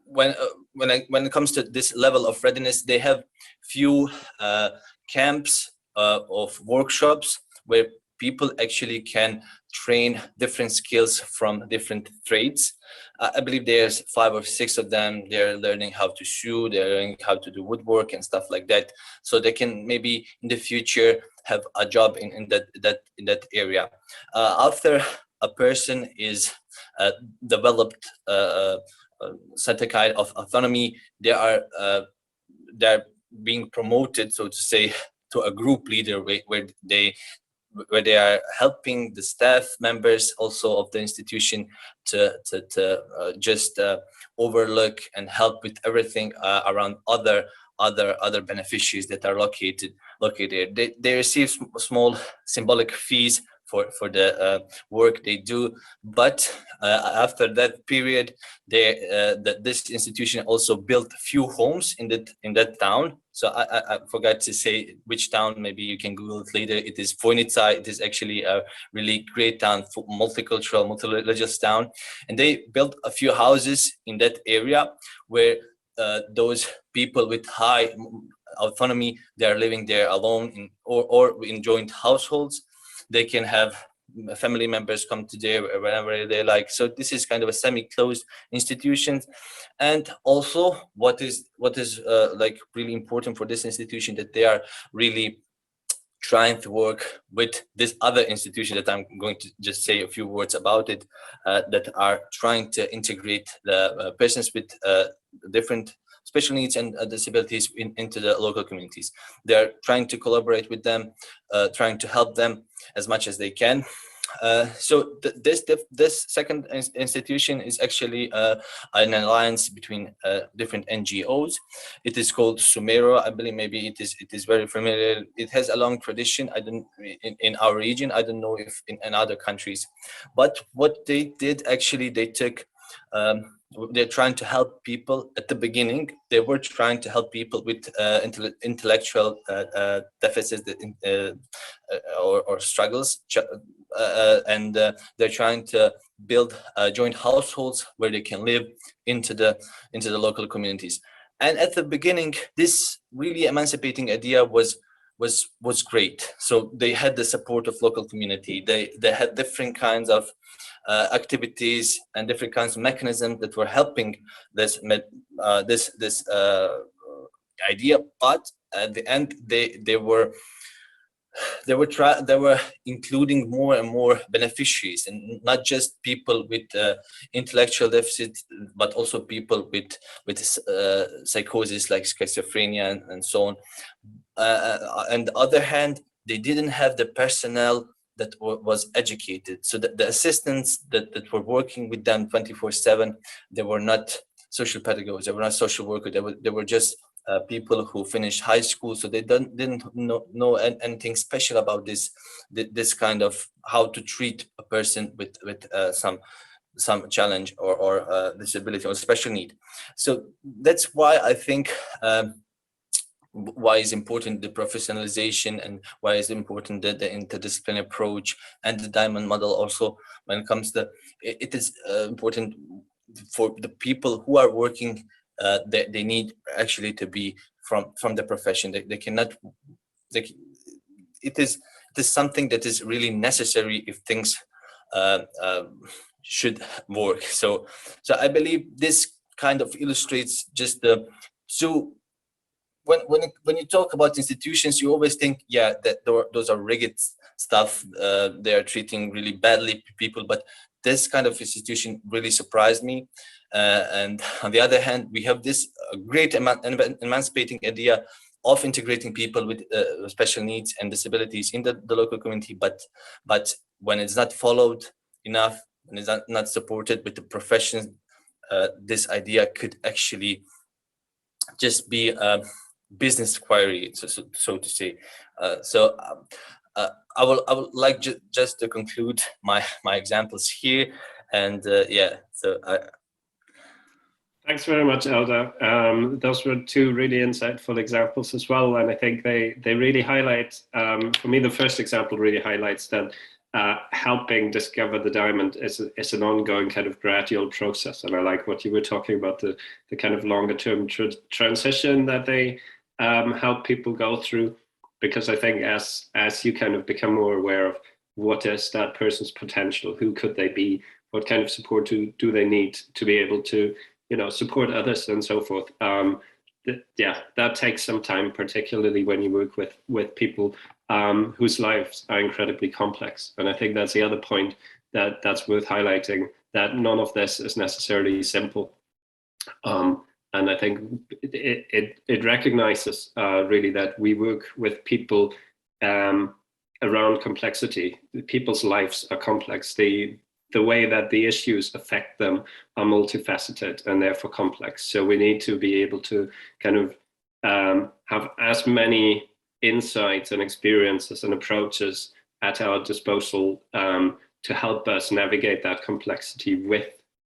When it comes to this level of readiness, they have few camps of workshops where people actually can train different skills from different trades. I believe there's 5 or 6 of them. They're learning how to sew, they're learning how to do woodwork and stuff like that. So they can maybe in the future have a job in that area. After a person is developed certain kind of autonomy, they're being promoted, so to say, to a group leader where they are helping the staff members also of the institution to just overlook and help with everything around other beneficiaries that are located there. They receive small symbolic fees for the work they do. But after that period, this institution also built a few homes in that town. So I forgot to say which town. Maybe you can Google it later. It is Voinica. It is actually a really great town, multicultural, multi-religious town. And they built a few houses in that area where those people with high autonomy, they are living there alone or in joint households. They can have family members come to there whenever they like. So this is kind of a semi-closed institution. And also what is like really important for this institution, that they are really trying to work with this other institution that I'm going to just say a few words about it, that are trying to integrate the persons with different special needs and disabilities into the local communities. They're trying to collaborate with them, trying to help them as much as they can. So this second institution is actually an alliance between different NGOs. It is called Sumero. I believe maybe it is very familiar. It has a long tradition. I don't in our region. I don't know if in other countries. But what they did actually, they took. They're trying to help people at the beginning. They were trying to help people with intellectual deficits or struggles, and they're trying to build joint households where they can live into the local communities. And at the beginning, this really emancipating idea was great. So they had the support of local community. They had different kinds of activities and different kinds of mechanisms that were helping this idea. But at the end, they were including more and more beneficiaries, and not just people with intellectual deficits, but also people with psychosis like schizophrenia and so on. On the other hand, they didn't have the personnel that was educated. So the assistants that were working with them 24/7, they were not social pedagogues, they were not social workers, they were just people who finished high school. So they didn't know anything special about this kind of how to treat a person with some challenge or disability or special need. So that's why I think why is important the professionalization, and why is important the interdisciplinary approach and the diamond model. Also, when it comes to it is important for the people who are working. They need actually to be from the profession. They cannot. It is something that is really necessary if things should work. So I believe this kind of illustrates just the when you talk about institutions, you always think, yeah, that those are rigid stuff. They are treating really badly people, but this kind of institution really surprised me. And on the other hand, we have this great emancipating idea of integrating people with special needs and disabilities in the local community. But when it's not followed enough, and it's not supported with the professions, this idea could actually just be a business query, so to say. I would like just to conclude my examples here, and yeah. So thanks very much, Elda. Those were two really insightful examples as well, and I think they really highlight. For me, the first example really highlights that helping discover the diamond is an ongoing kind of gradual process. And I like what you were talking about, the kind of longer term transition that they help people go through, because I think as you kind of become more aware of what is that person's potential, who could they be, what kind of support do they need to be able to, support others and so forth. That takes some time, particularly when you work with people whose lives are incredibly complex. And I think that's the other point that's worth highlighting, that none of this is necessarily simple. And I think it recognizes really that we work with people around complexity. People's lives are complex. The way that the issues affect them are multifaceted and therefore complex. So we need to be able to kind of have as many insights and experiences and approaches at our disposal to help us navigate that complexity with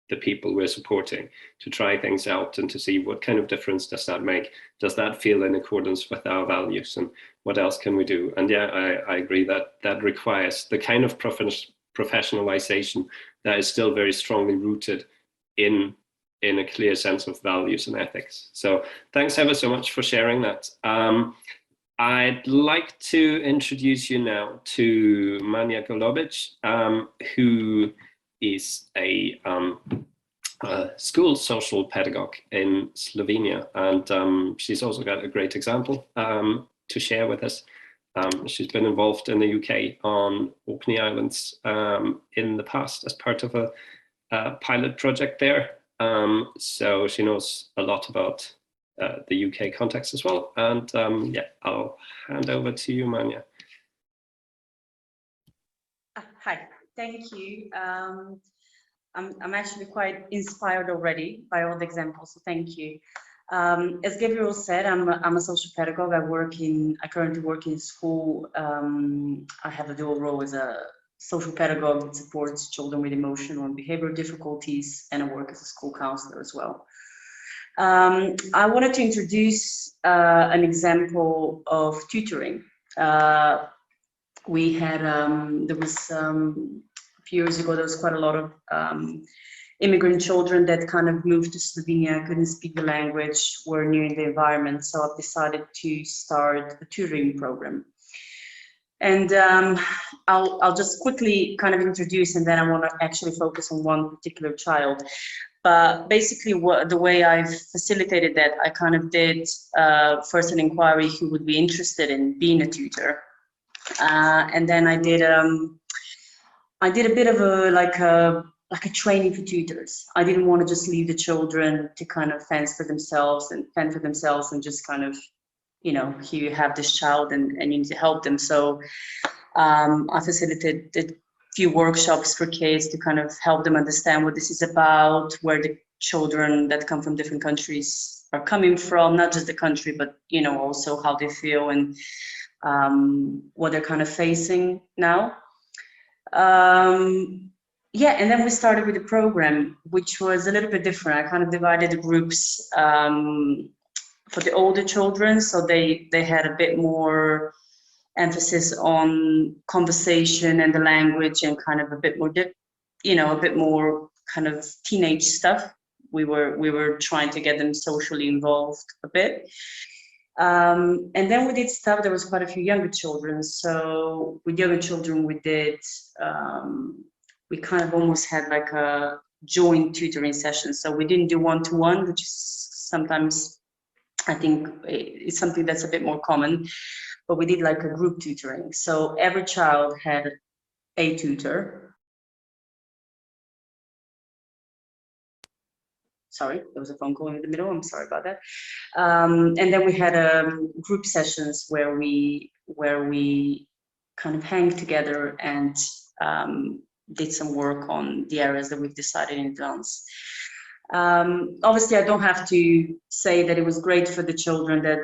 the people we're supporting, to try things out and to see what kind of difference does that make? Does that feel in accordance with our values, and what else can we do? And yeah, I agree that that requires the kind of professionalization that is still very strongly rooted in a clear sense of values and ethics. So thanks ever so much for sharing that. I'd like to introduce you now to Mania Golobid, who is a school social pedagogue in Slovenia, and she's also got a great example to share with us. She's been involved in the UK on Orkney Islands in the past as part of a pilot project there. So she knows a lot about the UK context as well. And yeah, I'll hand over to you, Mania. Hi, thank you. I'm actually quite inspired already by all the examples, so thank you. As Gabriel said, I'm a social pedagogue. I currently work in school. I have a dual role as a social pedagogue that supports children with emotional and behavioral difficulties, and I work as a school counselor as well. I wanted to introduce an example of tutoring. We had, there was a few years ago, there was quite a lot of immigrant children that kind of moved to Slovenia, couldn't speak the language, were new in the environment. So I've decided to start a tutoring program. And I'll just quickly kind of introduce, and then I want to actually focus on one particular child. But basically, the way I've facilitated that, I kind of did first an inquiry who would be interested in being a tutor. And then I did a bit of like a training for tutors. I didn't want to just leave the children to kind of fend for themselves and just kind of, you know, here you have this child and you need to help them. So I facilitated a few workshops for kids to kind of help them understand what this is about, where the children that come from different countries are coming from, not just the country, but, you know, also how they feel and what they're kind of facing now. Yeah, and then we started with the program, which was a little bit different. I kind of divided the groups for the older children, so they had a bit more emphasis on conversation and the language, and kind of a bit more, you know, a bit more kind of teenage stuff. We were trying to get them socially involved a bit. And then we did stuff. There was quite a few younger children. So with younger children, we did, we kind of almost had like a joint tutoring session. So we didn't do one-to-one, which is sometimes, I think it's something that's a bit more common, but we did like a group tutoring. So every child had a tutor. Sorry, there was a phone call in the middle. I'm sorry about that. And then we had group sessions where we kind of hang together and did some work on the areas that we've decided in advance. Obviously, I don't have to say that it was great for the children that,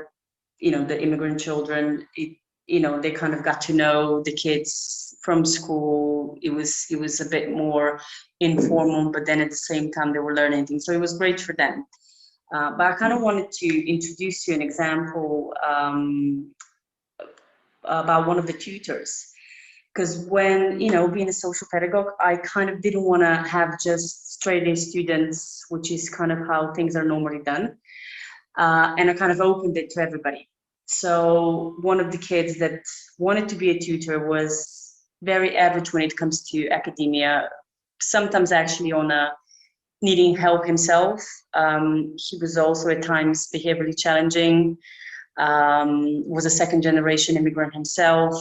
you know, the immigrant children, you know, they kind of got to know the kids from school. It was a bit more informal, but then at the same time they were learning things. So it was great for them. But I kind of wanted to introduce you an example about one of the tutors. Because when, you know, being a social pedagogue, I kind of didn't want to have just straight A students, which is kind of how things are normally done. And I kind of opened it to everybody. So one of the kids that wanted to be a tutor was very average when it comes to academia, sometimes actually on a needing help himself. He was also at times behaviorally challenging, was a second generation immigrant himself.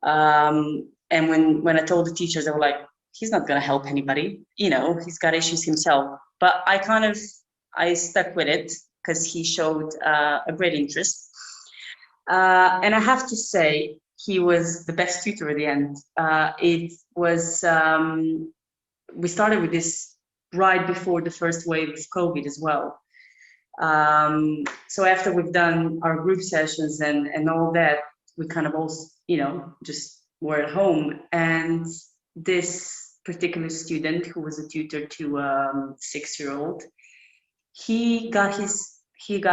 And when I told the teachers, they were like, he's not going to help anybody, you know, he's got issues himself. But I stuck with it because he showed a great interest. And I have to say, he was the best tutor at the end. It was, we started with this right before the first wave of COVID as well. So after we've done our group sessions and all that, we kind of also, you know, just were at home, and this particular student, who was a tutor to a 6-year-old, he got his child,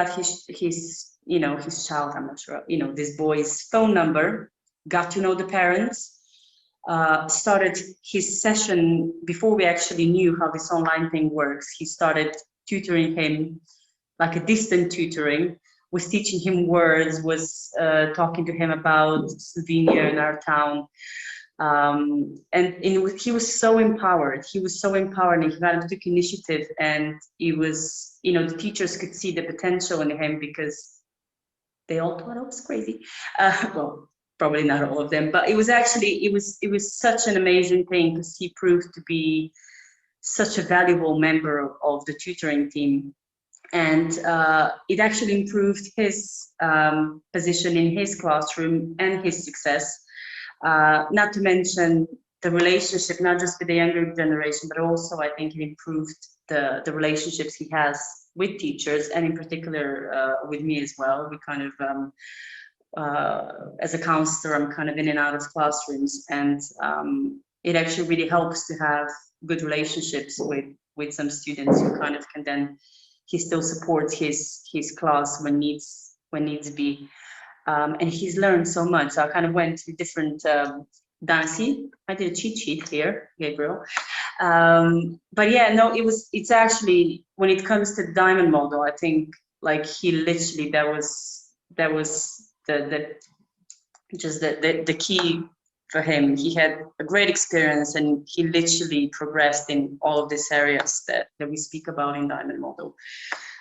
I'm not sure, this boy's phone number, got to know the parents, started his session before we actually knew how this online thing works. He started tutoring him, like a distant tutoring, was teaching him words, was talking to him about Slovenia and our town. He was so empowered. He was so empowered, and he kind of took initiative, and it was, the teachers could see the potential in him, because they all thought I was crazy. Well, probably not all of them, but it was actually, it was such an amazing thing, because he proved to be such a valuable member of the tutoring team. And it actually improved his position in his classroom and his success. Not to mention the relationship, not just with the younger generation, but also I think it improved the relationships he has with teachers, and in particular with me as well. We kind of, as a counselor, I'm kind of in and out of classrooms, and it actually really helps to have good relationships with some students who kind of can then, he still supports his class when needs be. And he's learned so much. So I kind of went to different dances. I did a cheat sheet here, Gabriel. But yeah, no, it's actually, when it comes to the diamond model, I think like he literally, that was the key for him. He had a great experience, and he literally progressed in all of these areas that we speak about in diamond model.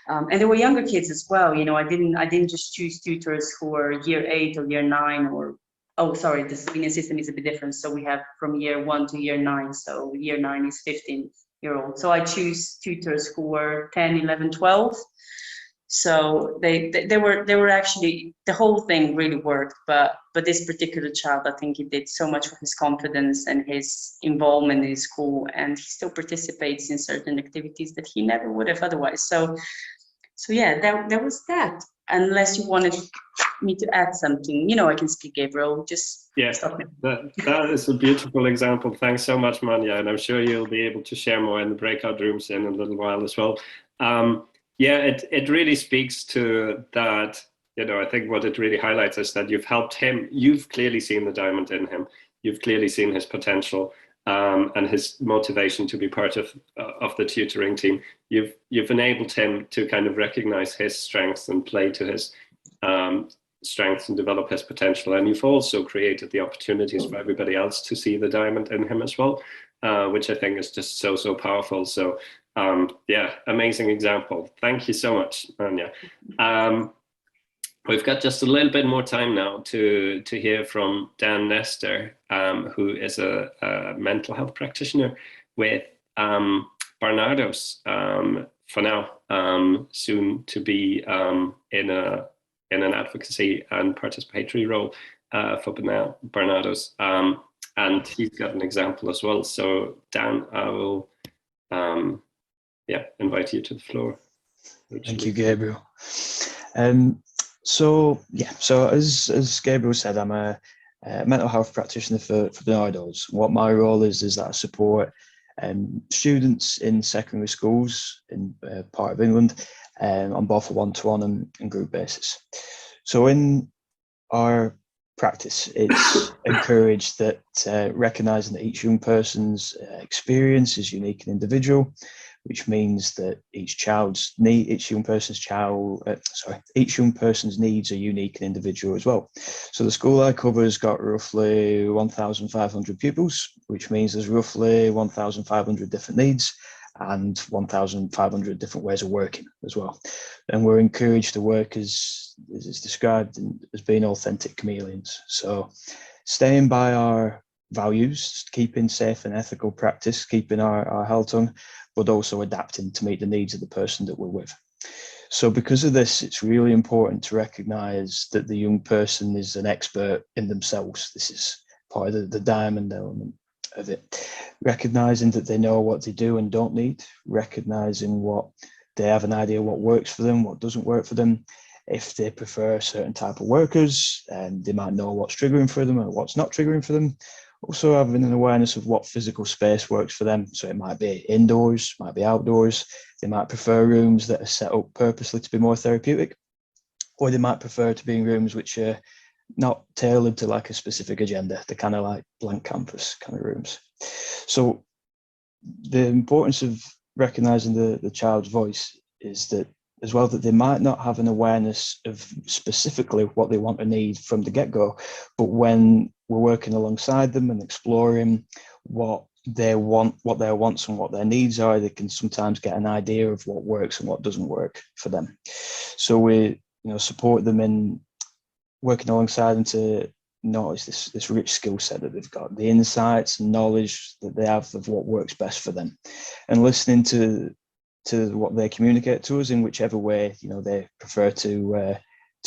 And there were younger kids as well. I didn't just choose tutors who were year 8 or year 9, or, oh, sorry, the Slovenian system is a bit different. So we have from year 1 to year 9. So year 9 is 15-year-old. So I choose tutors who were 10, 11, 12. So they were actually, the whole thing really worked. But this particular child, I think he did so much for his confidence and his involvement in school, and he still participates in certain activities that he never would have otherwise. So yeah, that was that. Unless you wanted me to add something, I can speak, Gabriel. Just stop me. That is a beautiful example. Thanks so much, Mania, and I'm sure you'll be able to share more in the breakout rooms in a little while as well. Yeah, it really speaks to that. I think what it really highlights is that you've helped him. You've clearly seen the diamond in him. You've clearly seen his potential and his motivation to be part of the tutoring team. You've enabled him to kind of recognize his strengths and play to his strengths and develop his potential. And you've also created the opportunities for everybody else to see the diamond in him as well, which I think is just so powerful. So yeah, amazing example. Thank you so much, Mania. We've got just a little bit more time now to hear from Dan Nestor, who is a mental health practitioner with Barnardo's for now, soon to be in an advocacy and participatory role for Barnardo's, and he's got an example as well. So Dan, I will invite you to the floor. Thank you, Gabriel. So as Gabriel said, I'm a mental health practitioner for Barnardo's. What my role is that I support students in secondary schools in part of England on both a one-to-one and group basis. So in our practice, it's encouraged that recognising that each young person's experience is unique and individual, which means that each young person's needs are unique and individual as well. So the school I cover has got roughly 1,500 pupils, which means there's roughly 1,500 different needs and 1,500 different ways of working as well. And we're encouraged to work as is described as being authentic chameleons. So staying by our values, keeping safe and ethical practice, keeping our held tongue, but also adapting to meet the needs of the person that we're with. So because of this, it's really important to recognise that the young person is an expert in themselves. This is part of the diamond element of it. Recognising that they know what they do and don't need, recognising what they have an idea what works for them, what doesn't work for them, if they prefer a certain type of workers, and they might know what's triggering for them and what's not triggering for them. Also having an awareness of what physical space works for them. So it might be indoors, might be outdoors. They might prefer rooms that are set up purposely to be more therapeutic, or they might prefer to be in rooms which are not tailored to like a specific agenda. They're kind of like blank canvas kind of rooms. So the importance of recognizing the child's voice is that as well, that they might not have an awareness of specifically what they want or need from the get-go, but when we're working alongside them and exploring what they want, what their wants and what their needs are, they can sometimes get an idea of what works and what doesn't work for them. So we, support them in working alongside them to notice this rich skill set that they've got, the insights and knowledge that they have of what works best for them, and listening to what they communicate to us in whichever way they prefer to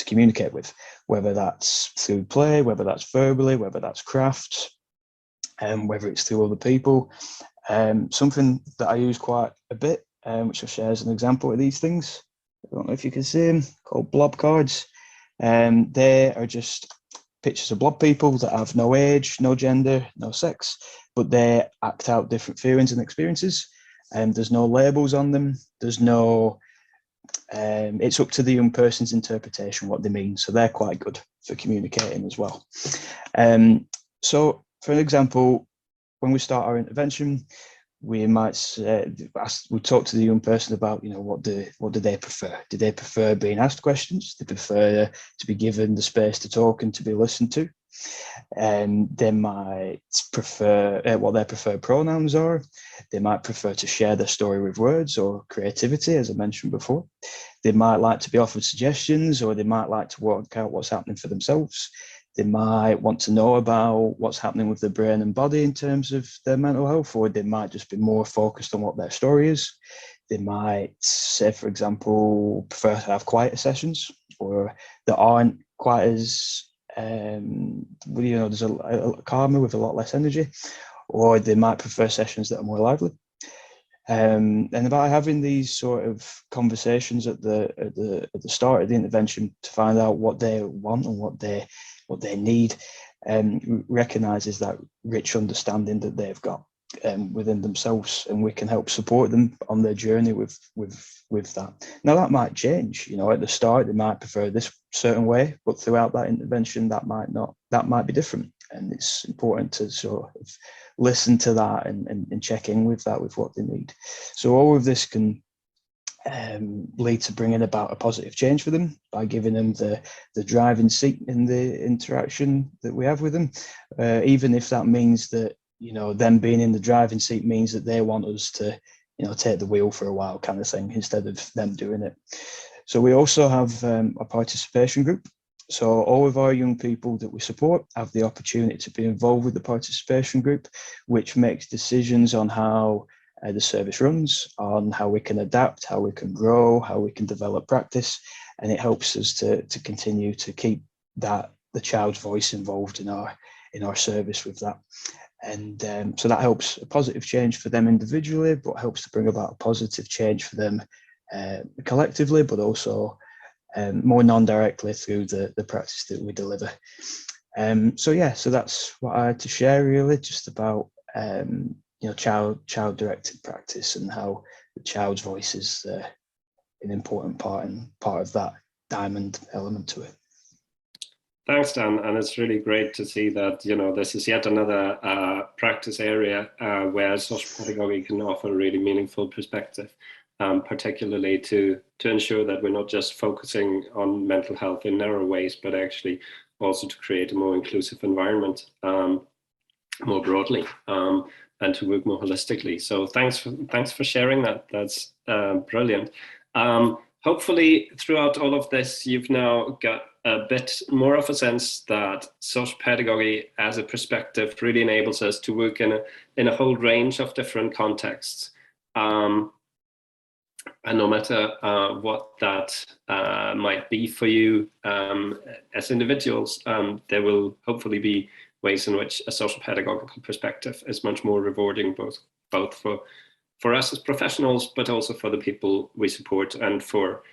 communicate with, whether that's through play, whether that's verbally, whether that's craft, and whether it's through other people. Something that I use quite a bit, which I'll share as an example of these things. I don't know if you can see them, called Blob Cards. They are just pictures of blob people that have no age, no gender, no sex, but they act out different feelings and experiences. There's no labels on them. There's no, it's up to the young person's interpretation what they mean. So they're quite good for communicating as well. So for an example, when we start our intervention, we might we talk to the young person about, what do they prefer? Do they prefer being asked questions? Do they prefer to be given the space to talk and to be listened to? They might prefer what their preferred pronouns are. They might prefer to share their story with words or creativity, as I mentioned before. They might like to be offered suggestions, or they might like to work out what's happening for themselves. They might want to know about what's happening with their brain and body in terms of their mental health, or they might just be more focused on what their story is. They might say, for example, prefer to have quieter sessions, or that aren't quite as there's a calmer with a lot less energy, or they might prefer sessions that are more lively. And by having these sort of conversations at the start of the intervention to find out what they want and what they need, recognizes that rich understanding that they've got within themselves, and we can help support them on their journey with that. Now that might change, at the start they might prefer this certain way, but throughout that intervention that might be different, and it's important to sort of listen to that and check in with that, with what they need. So all of this can lead to bringing about a positive change for them by giving them the driving seat in the interaction that we have with them, even if that means that them being in the driving seat means that they want us to take the wheel for a while, kind of thing, instead of them doing it. So we also have a participation group. So all of our young people that we support have the opportunity to be involved with the participation group, which makes decisions on how the service runs, on how we can adapt, how we can grow, how we can develop practice, and it helps us to continue to keep the child's voice involved in our service with that. And so that helps a positive change for them individually, but helps to bring about a positive change for them collectively, but also more non-directly through the practice that we deliver. So that's what I had to share, really, just about child-directed practice and how the child's voice is an important part of that diamond element to it. Thanks, Dan, and it's really great to see that this is yet another practice area where social pedagogy can offer a really meaningful perspective, particularly to ensure that we're not just focusing on mental health in narrow ways, but actually also to create a more inclusive environment more broadly, and to work more holistically. So thanks for sharing that. That's brilliant. Hopefully, throughout all of this, you've now got a bit more of a sense that social pedagogy as a perspective really enables us to work in a whole range of different contexts. And no matter what that might be for you as individuals, there will hopefully be ways in which a social pedagogical perspective is much more rewarding, both for us as professionals, but also for the people we support and for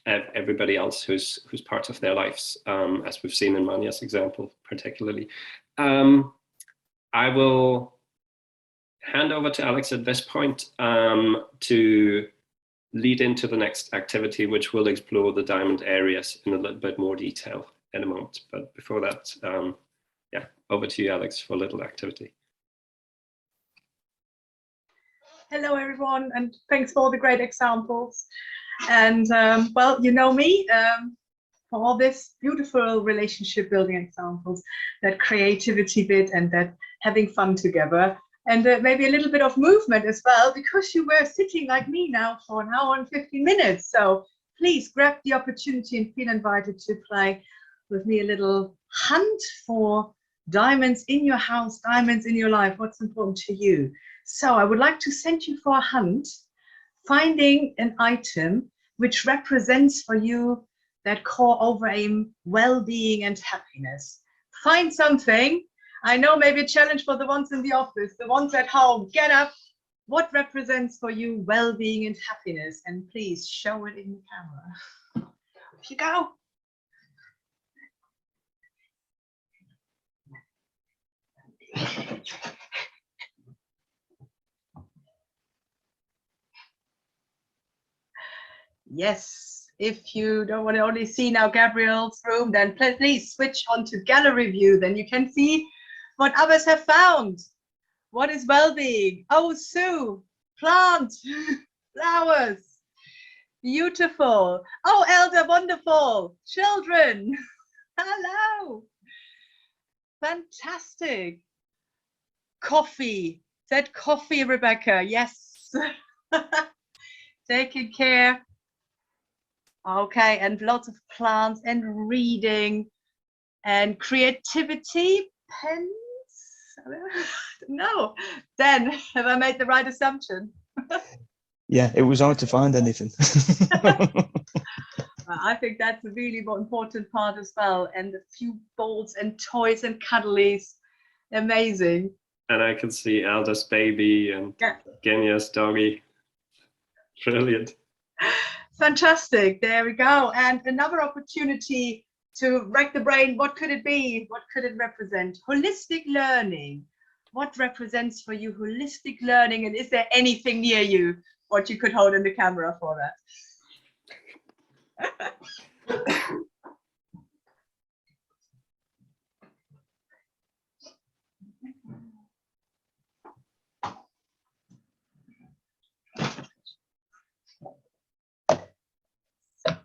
everybody else who's part of their lives, as we've seen in Mania's example particularly. I will hand over to Alex at this point to lead into the next activity, which will explore the diamond areas in a little bit more detail in a moment. But before that, yeah, over to you, Alex, for a little activity. Hello, everyone, and thanks for all the great examples. And well, you know me, for all this beautiful relationship building examples, that creativity bit and that having fun together, and maybe a little bit of movement as well, because you were sitting like me now for an hour and 15 minutes. So please grab the opportunity and feel invited to play with me a little hunt for diamonds in your house, diamonds in your life, what's important to you. So I would like to send you for a hunt, finding an item which represents for you that core over aim, well-being and happiness. Find something. I know maybe a challenge for the ones in the office, the ones at home. Get up. What represents for you well-being and happiness? And please show it in the camera. Off you go. Yes, if you don't want to only see now Gabriel's room, then please switch on to gallery view. Then you can see what others have found. What is well-being? Oh, Sue, plant, flowers, beautiful. Oh, Elder, wonderful. Children, hello. Fantastic. Coffee. Is that coffee, Rebecca? Yes. Taking care. Okay, and lots of plants and reading and creativity, pens. No. Then, have I made the right assumption? Yeah, it was hard to find anything. I think that's a really important part as well. And a few balls and toys and cuddlies. Amazing. And I can see Elder's baby and Genia's doggy. Brilliant. Fantastic. There we go. And another opportunity to rack the brain. What could it be? What could it represent? Holistic learning. What represents for you holistic learning? And is there anything near you what you could hold in the camera for that?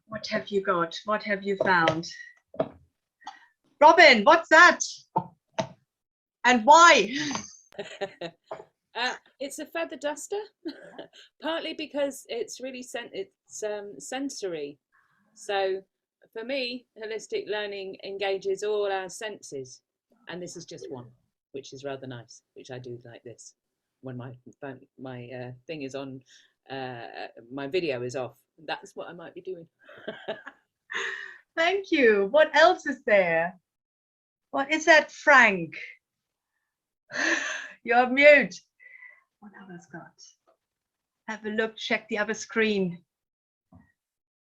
What have you got? What have you found? Robin, what's that? And why? It's a feather duster, partly because it's really sensory. So for me, holistic learning engages all our senses, and this is just one, which is rather nice, which I do like this. When my thing is on, my video is off. That's what I might be doing. Thank you. What else is there? What is that, Frank? You're mute. What others got? Have a look, check the other screen.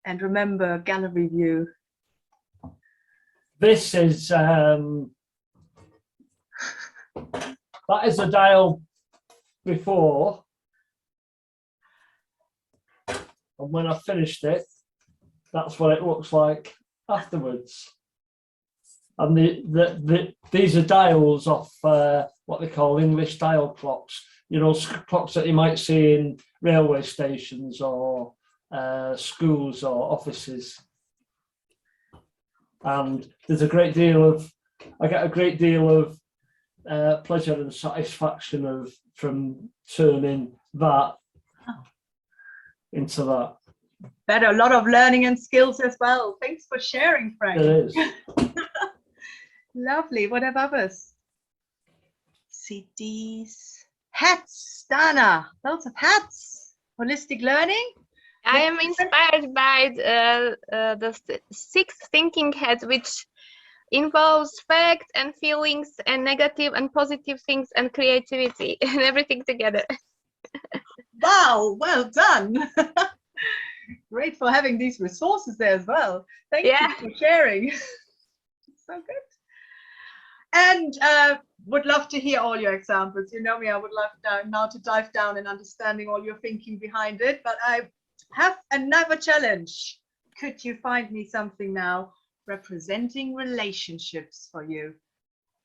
And remember, gallery view. This is, that is a dial before. And when I finished it, that's what it looks like afterwards. And these are dials off what they call English dial clocks. You know, clocks that you might see in railway stations or schools or offices. And there's a great deal of, I get a great deal of pleasure and satisfaction from turning that into that. Better, a lot of learning and skills as well. Thanks for sharing, Frank. It is. Lovely. What have others? CDs, hats, Dana, lots of hats. Holistic learning. I am inspired by the 6 thinking hats, which involves facts and feelings and negative and positive things and creativity and everything together. Wow, well done. great for having these resources there as well. Thank you for sharing. So good. And would love to hear all your examples. You know me, I would love now to dive down in understanding all your thinking behind it, but I have another challenge. Could you find me something now representing relationships for you?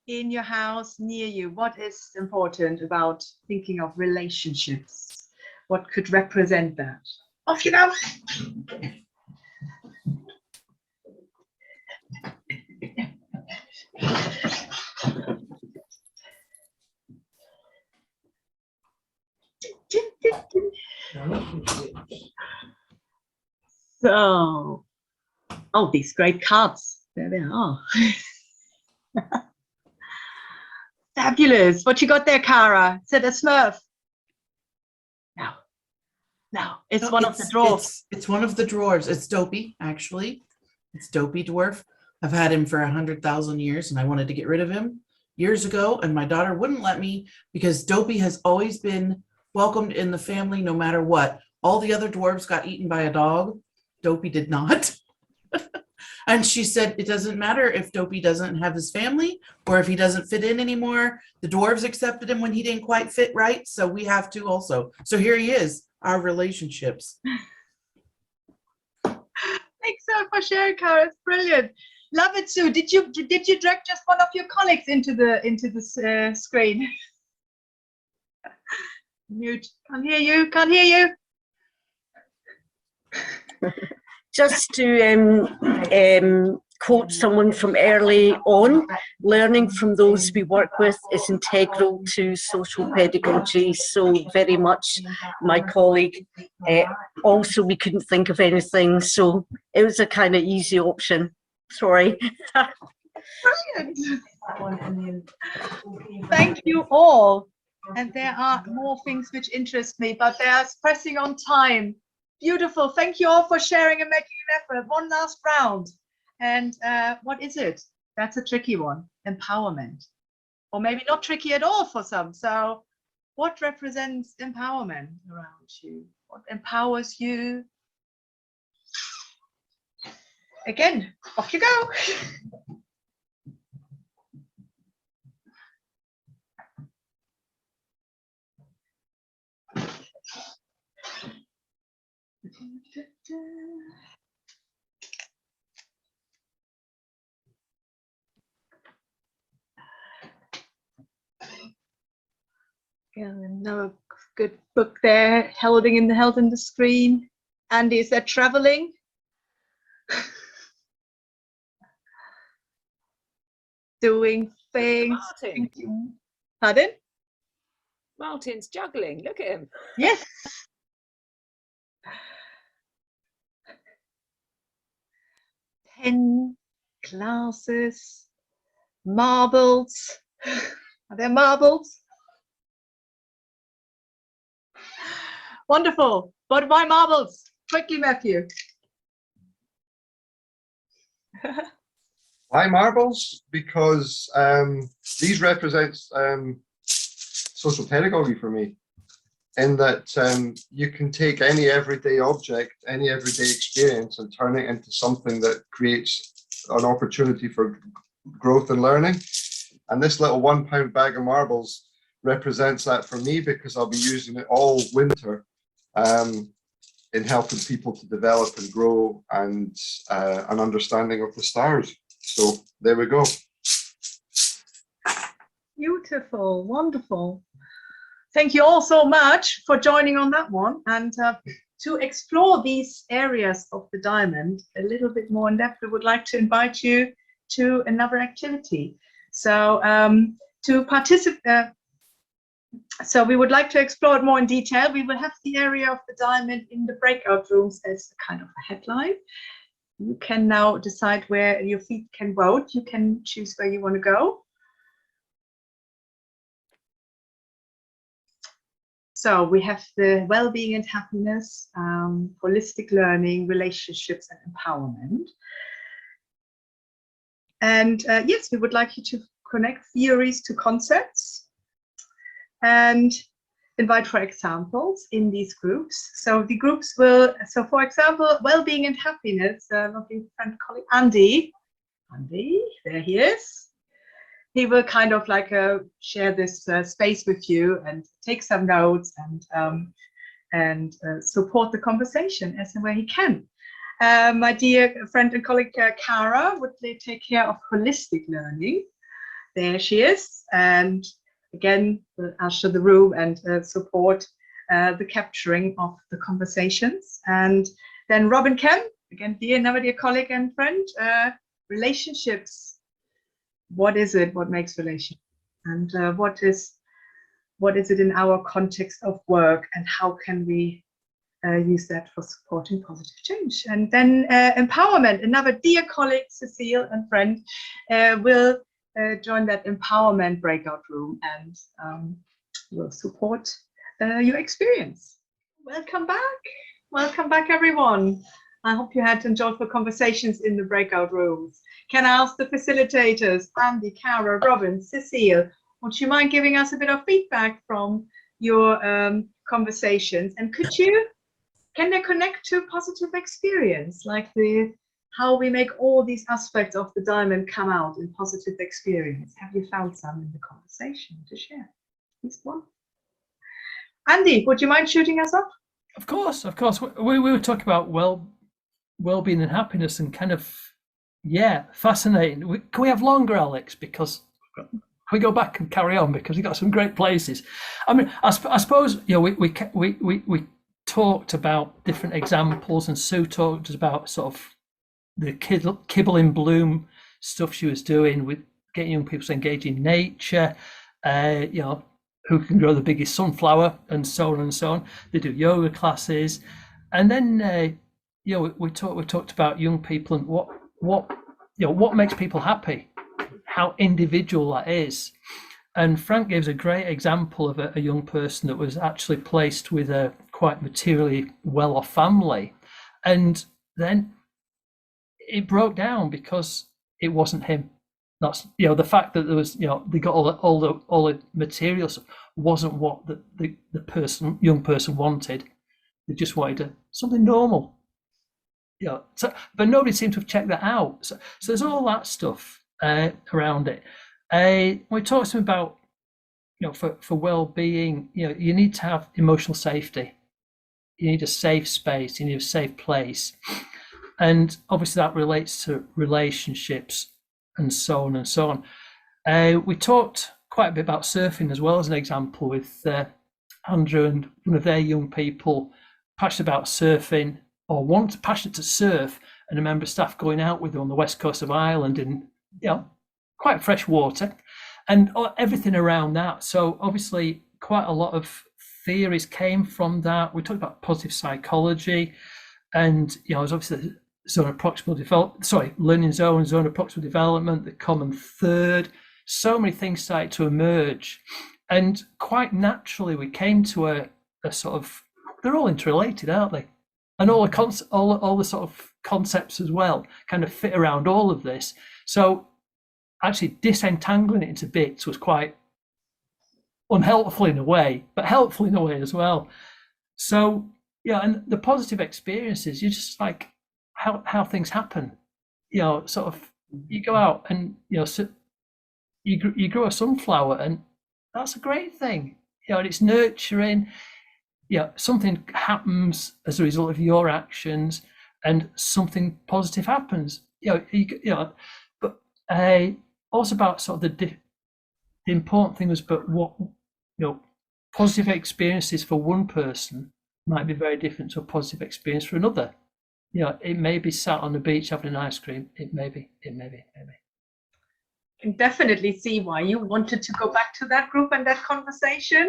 In your house, near you, what is important about thinking of relationships? What could represent that? Off you go. So, oh, these great cards. There they are. Fabulous. What you got there, Cara? Is it a Smurf? No, it's one of the dwarves. It's one of the dwarves. It's Dopey, actually. It's Dopey Dwarf. I've had him for 100,000 years, and I wanted to get rid of him years ago, and my daughter wouldn't let me because Dopey has always been welcomed in the family no matter what. All the other dwarves got eaten by a dog. Dopey did not. And she said, it doesn't matter if Dopey doesn't have his family or if he doesn't fit in anymore. The dwarves accepted him when he didn't quite fit right, so we have to also. So here he is, our relationships. Thanks so for sharing, Cara. It's brilliant. Love it, Sue. Did you drag just one of your colleagues into the screen? Mute. Can't hear you. Can't hear you. Just to quote someone from early on, learning from those we work with is integral to social pedagogy. So very much my colleague. Also, we couldn't think of anything, so it was a kind of easy option. Sorry. Brilliant. Thank you all. And there are more things which interest me, but there's pressing on time. Beautiful. Thank you all for sharing and making an effort. One last round. And what is it? That's a tricky one. Empowerment. Or maybe not tricky at all for some. So what represents empowerment around you? What empowers you? Again, off you go. Another good book there, held in the screen. Andy, is that traveling? Doing things. Martin. Pardon? Martin's juggling. Look at him. Yes. Pen, glasses, marbles. Are there marbles? Wonderful. But why marbles? Quickly, Matthew. Why marbles? Because these represent social pedagogy for me, in that you can take any everyday object, any everyday experience, and turn it into something that creates an opportunity for growth and learning. And this little £1 bag of marbles represents that for me, because I'll be using it all winter in helping people to develop and grow and an understanding of the stars. So there we go. Beautiful, wonderful. Thank you all so much for joining on that one. And to explore these areas of the diamond a little bit more in depth, we would like to invite you to another activity. So to participate, so we would like to explore it more in detail. We will have the area of the diamond in the breakout rooms as a kind of a headline. You can now decide where your feet can vote. You can choose where you want to go. So we have the well-being and happiness, holistic learning, relationships and empowerment. And yes, we would like you to connect theories to concepts. And invite for examples in these groups. So the groups will, so for example, well-being and happiness, lovely friend colleague Andy, there he is. He will kind of like share this space with you and take some notes and support the conversation as and where he can. My dear friend and colleague Cara would take care of holistic learning. There she is, and again will usher the room and support the capturing of the conversations. And then Robin Kemp, again another dear colleague and friend, relationships. What is it? What makes relationships? And what is it in our context of work? And how can we use that for supporting positive change? And then empowerment. Another dear colleague, Cecile and friend, will join that empowerment breakout room and will support your experience. Welcome back. Welcome back, everyone. I hope you had enjoyable conversations in the breakout rooms. Can I ask the facilitators, Andy, Cara, Robin, Cecile, would you mind giving us a bit of feedback from your conversations? And can they connect to positive experience, like how we make all these aspects of the diamond come out in positive experience? Have you found some in the conversation to share? At least one. Andy, would you mind shooting us off? Of course, of course. We were talking about well-being and happiness, and kind of, yeah, fascinating. Can we have longer, Alex? Because we go back and carry on, because we got some great places. I mean, I suppose, you know, we talked about different examples, and Sue talked about sort of the kibble in bloom stuff she was doing with getting young people to engage in nature, you know, who can grow the biggest sunflower, and so on and so on. They do yoga classes, and then you know, we talked about young people and what makes people happy, how individual that is. And Frank gives a great example of a young person that was actually placed with a quite materially well-off family, and then it broke down because it wasn't him. That's, you know, the fact that there was, you know, they got all the materials wasn't what the young person wanted. They just wanted something normal, you know. So, but nobody seemed to have checked that out. So there's all that stuff around it. We talked to them about, you know, for well-being, you know, you need to have emotional safety. You need a safe space. You need a safe place, and obviously that relates to relationships, and so on and so on. We talked quite a bit about surfing as well, as an example, with Andrew and one of their young people passionate about surfing, or passionate to surf, and a member of staff going out with them on the west coast of Ireland in, you know, quite fresh water, and everything around that. So obviously quite a lot of theories came from that. We talked about positive psychology, and, you know, there's obviously zone of proximal development, learning zone of proximal development, the common third. So many things started to emerge, and quite naturally we came to a sort of, they're all interrelated, aren't they? And all the sort of concepts as well kind of fit around all of this. So actually disentangling it into bits was quite unhelpful in a way, but helpful in a way as well. So yeah, and the positive experiences, you just like how things happen, you know, sort of, you go out and, you know, so you grow a sunflower, and that's a great thing, you know, and it's nurturing. You know, something happens as a result of your actions, and something positive happens, you know, but also about sort of the important thing was, but what, you know, positive experiences for one person might be very different to a positive experience for another. You know, it may be sat on the beach having an ice cream. It may be. Can definitely see why you wanted to go back to that group and that conversation.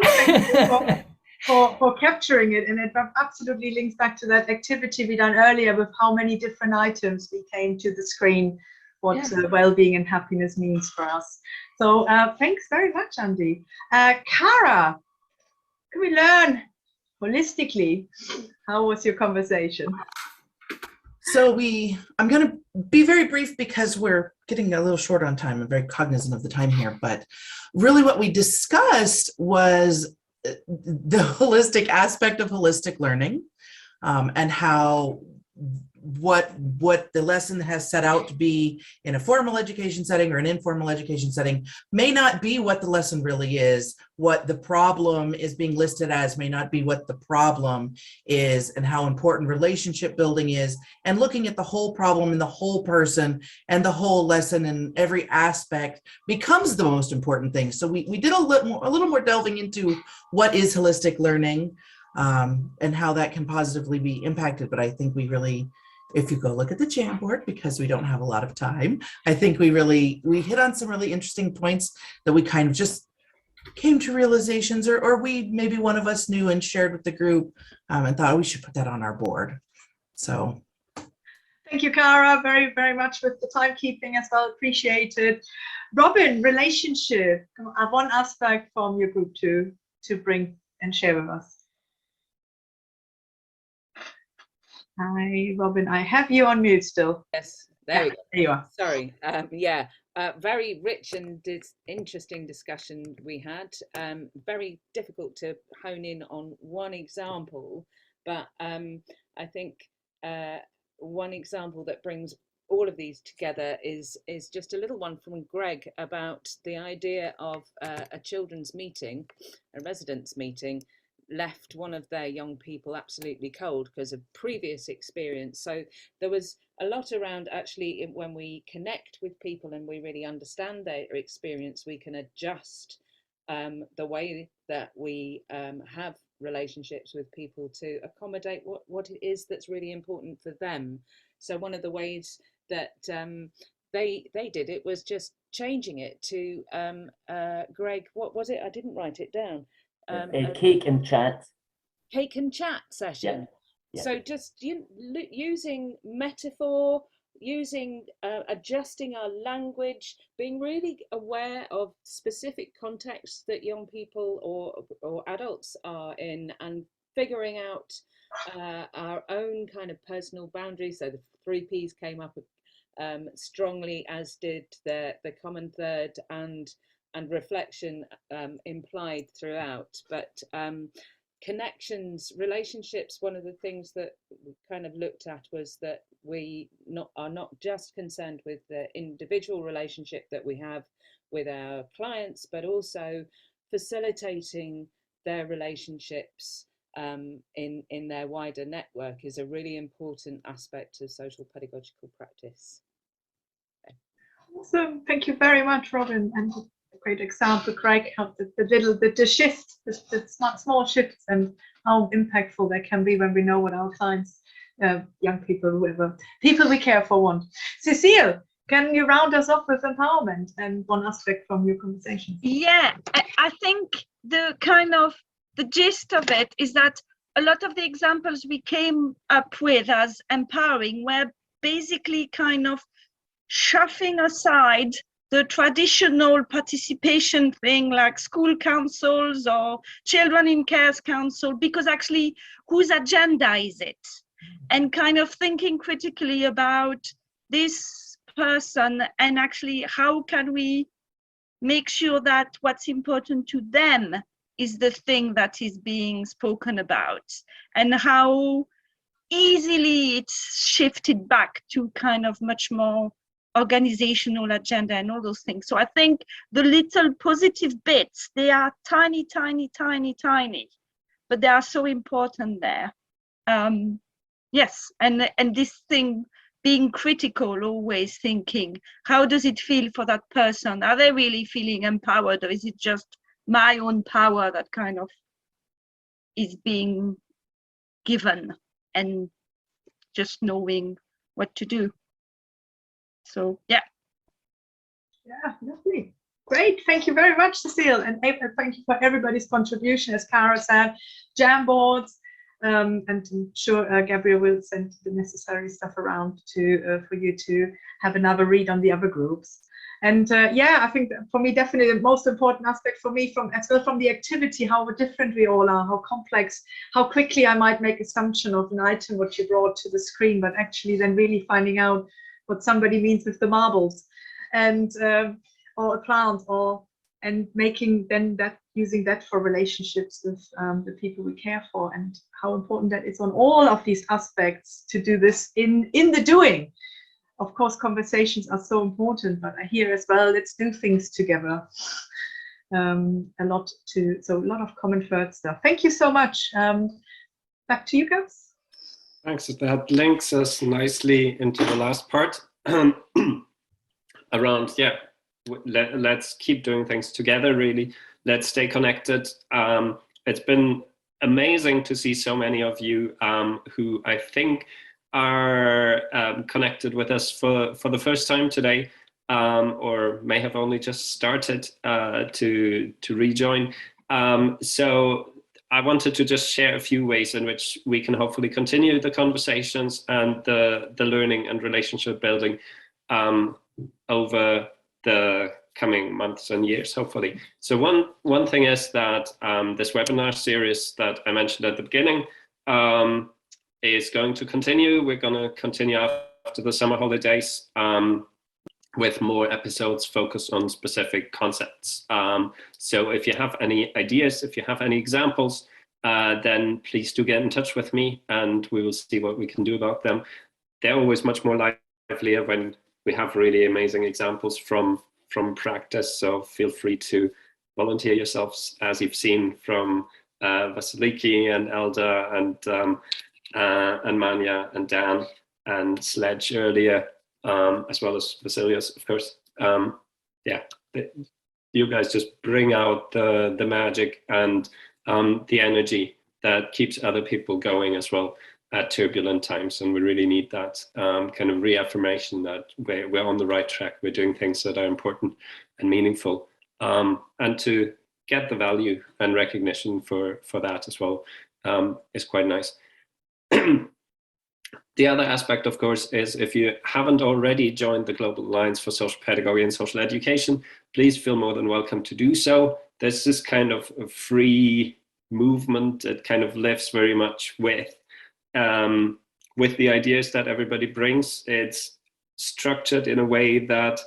for capturing it, and it absolutely links back to that activity we done earlier with how many different items we came to the screen, what well-being and happiness means for us. So thanks very much, Andy. Cara, can we learn holistically? How was your conversation? So I'm going to be very brief because we're getting a little short on time. I'm very cognizant of the time here, but really what we discussed was the holistic aspect of holistic learning, and how what the lesson has set out to be in a formal education setting or an informal education setting may not be what the lesson really is. What the problem is being listed as may not be what the problem is, and how important relationship building is, and looking at the whole problem and the whole person and the whole lesson and every aspect becomes the most important thing. So we did a little more delving into what is holistic learning, and how that can positively be impacted. But I think we really, if you go look at the Jamboard, because we don't have a lot of time, I think we hit on some really interesting points that we kind of just came to realizations, or maybe one of us knew and shared with the group, and thought we should put that on our board. So thank you, Cara, very, very much with the timekeeping as well. Appreciate it. Robin, relationship. I have one aspect from your group to bring and share with us. Hi, Robin, I have you on mute still. Yes, there you are. Sorry. Yeah, very rich and interesting discussion we had. Very difficult to hone in on one example, but I think one example that brings all of these together is just a little one from Greg about the idea of a children's meeting, a residents' meeting, left one of their young people absolutely cold because of previous experience. So there was a lot around actually when we connect with people and we really understand their experience, we can adjust the way that we have relationships with people to accommodate what it is that's really important for them. So one of the ways that they did it was just changing it to Greg, what was it? I didn't write it down. A cake and chat. Cake and chat session. Yeah. Yeah. So just using metaphor, adjusting our language, being really aware of specific contexts that young people or adults are in, and figuring out our own kind of personal boundaries. So the 3 Ps came up strongly, as did the common third and reflection implied throughout. But connections, relationships, one of the things that we kind of looked at was that we are not just concerned with the individual relationship that we have with our clients, but also facilitating their relationships in their wider network is a really important aspect of social pedagogical practice. Awesome, thank you very much, Robin, and a great example, Craig, how the shift, the small shifts, and how impactful they can be when we know what our clients, young people, whoever, people we care for want. Cecile, can you round us off with empowerment and one aspect from your conversation? Yeah, I think the gist of it is that a lot of the examples we came up with as empowering were basically kind of shoving aside the traditional participation thing like school councils or children in cares council, because actually whose agenda is it? And kind of thinking critically about this person and actually how can we make sure that what's important to them is the thing that is being spoken about, and how easily it's shifted back to kind of much more organizational agenda and all those things. So I think the little positive bits, they are tiny, tiny, tiny, tiny, but they are so important there. Yes, and this thing being critical, always thinking, how does it feel for that person? Are they really feeling empowered, or is it just my own power that kind of is being given, and just knowing what to do? So yeah. Yeah, lovely. Great, thank you very much, Cecile, and thank you for everybody's contribution. As Cara said, Jamboards, and I'm sure Gabriel will send the necessary stuff around for you to have another read on the other groups. And yeah, I think for me, definitely the most important aspect for me as well from the activity, how different we all are, how complex, how quickly I might make assumption of an item what you brought to the screen, but actually then really finding out what somebody means with the marbles, and or a plant, and making then that using that for relationships with the people we care for, and how important that is on all of these aspects to do this in the doing. Of course, conversations are so important, but I hear as well, let's do things together. A lot of common third stuff. Thank you so much. Back to you guys. Thanks. That links us nicely into the last part around, yeah, let's keep doing things together, really. Let's stay connected. It's been amazing to see so many of you who I think are connected with us for the first time today, or may have only just started to rejoin. So I wanted to just share a few ways in which we can hopefully continue the conversations and the learning and relationship building over the coming months and years, hopefully. So one thing is that this webinar series that I mentioned at the beginning is going to continue. We're going to continue after the summer holidays with more episodes focused on specific concepts. So if you have any ideas, if you have any examples, then please do get in touch with me and we will see what we can do about them. They're always much more livelier when we have really amazing examples from practice. So feel free to volunteer yourselves, as you've seen from Vasiliki and Elda and Mania and Dan and Sledge earlier, as well as Vasilius, of course. Yeah, you guys just bring out the magic and the energy that keeps other people going as well at turbulent times. And we really need that kind of reaffirmation that we're on the right track. We're doing things that are important and meaningful, and to get the value and recognition for that as well is quite nice. The other aspect, of course, is if you haven't already joined the Global Alliance for Social Pedagogy and Social Education, please feel more than welcome to do so. This is kind of a free movement. It kind of lives very much with the ideas that everybody brings. It's structured in a way that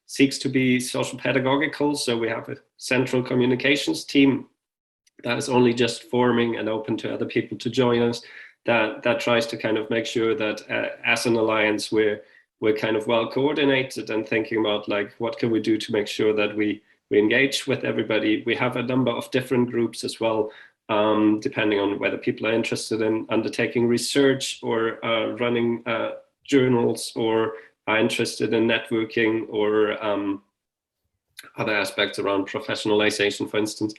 seeks to be social pedagogical. So we have a central communications team that is only just forming and open to other people to join us. That tries to kind of make sure that as an alliance we're kind of well coordinated and thinking about like what can we do to make sure that we engage with everybody. We have a number of different groups as well, depending on whether people are interested in undertaking research or running journals, or are interested in networking, or other aspects around professionalization, for instance.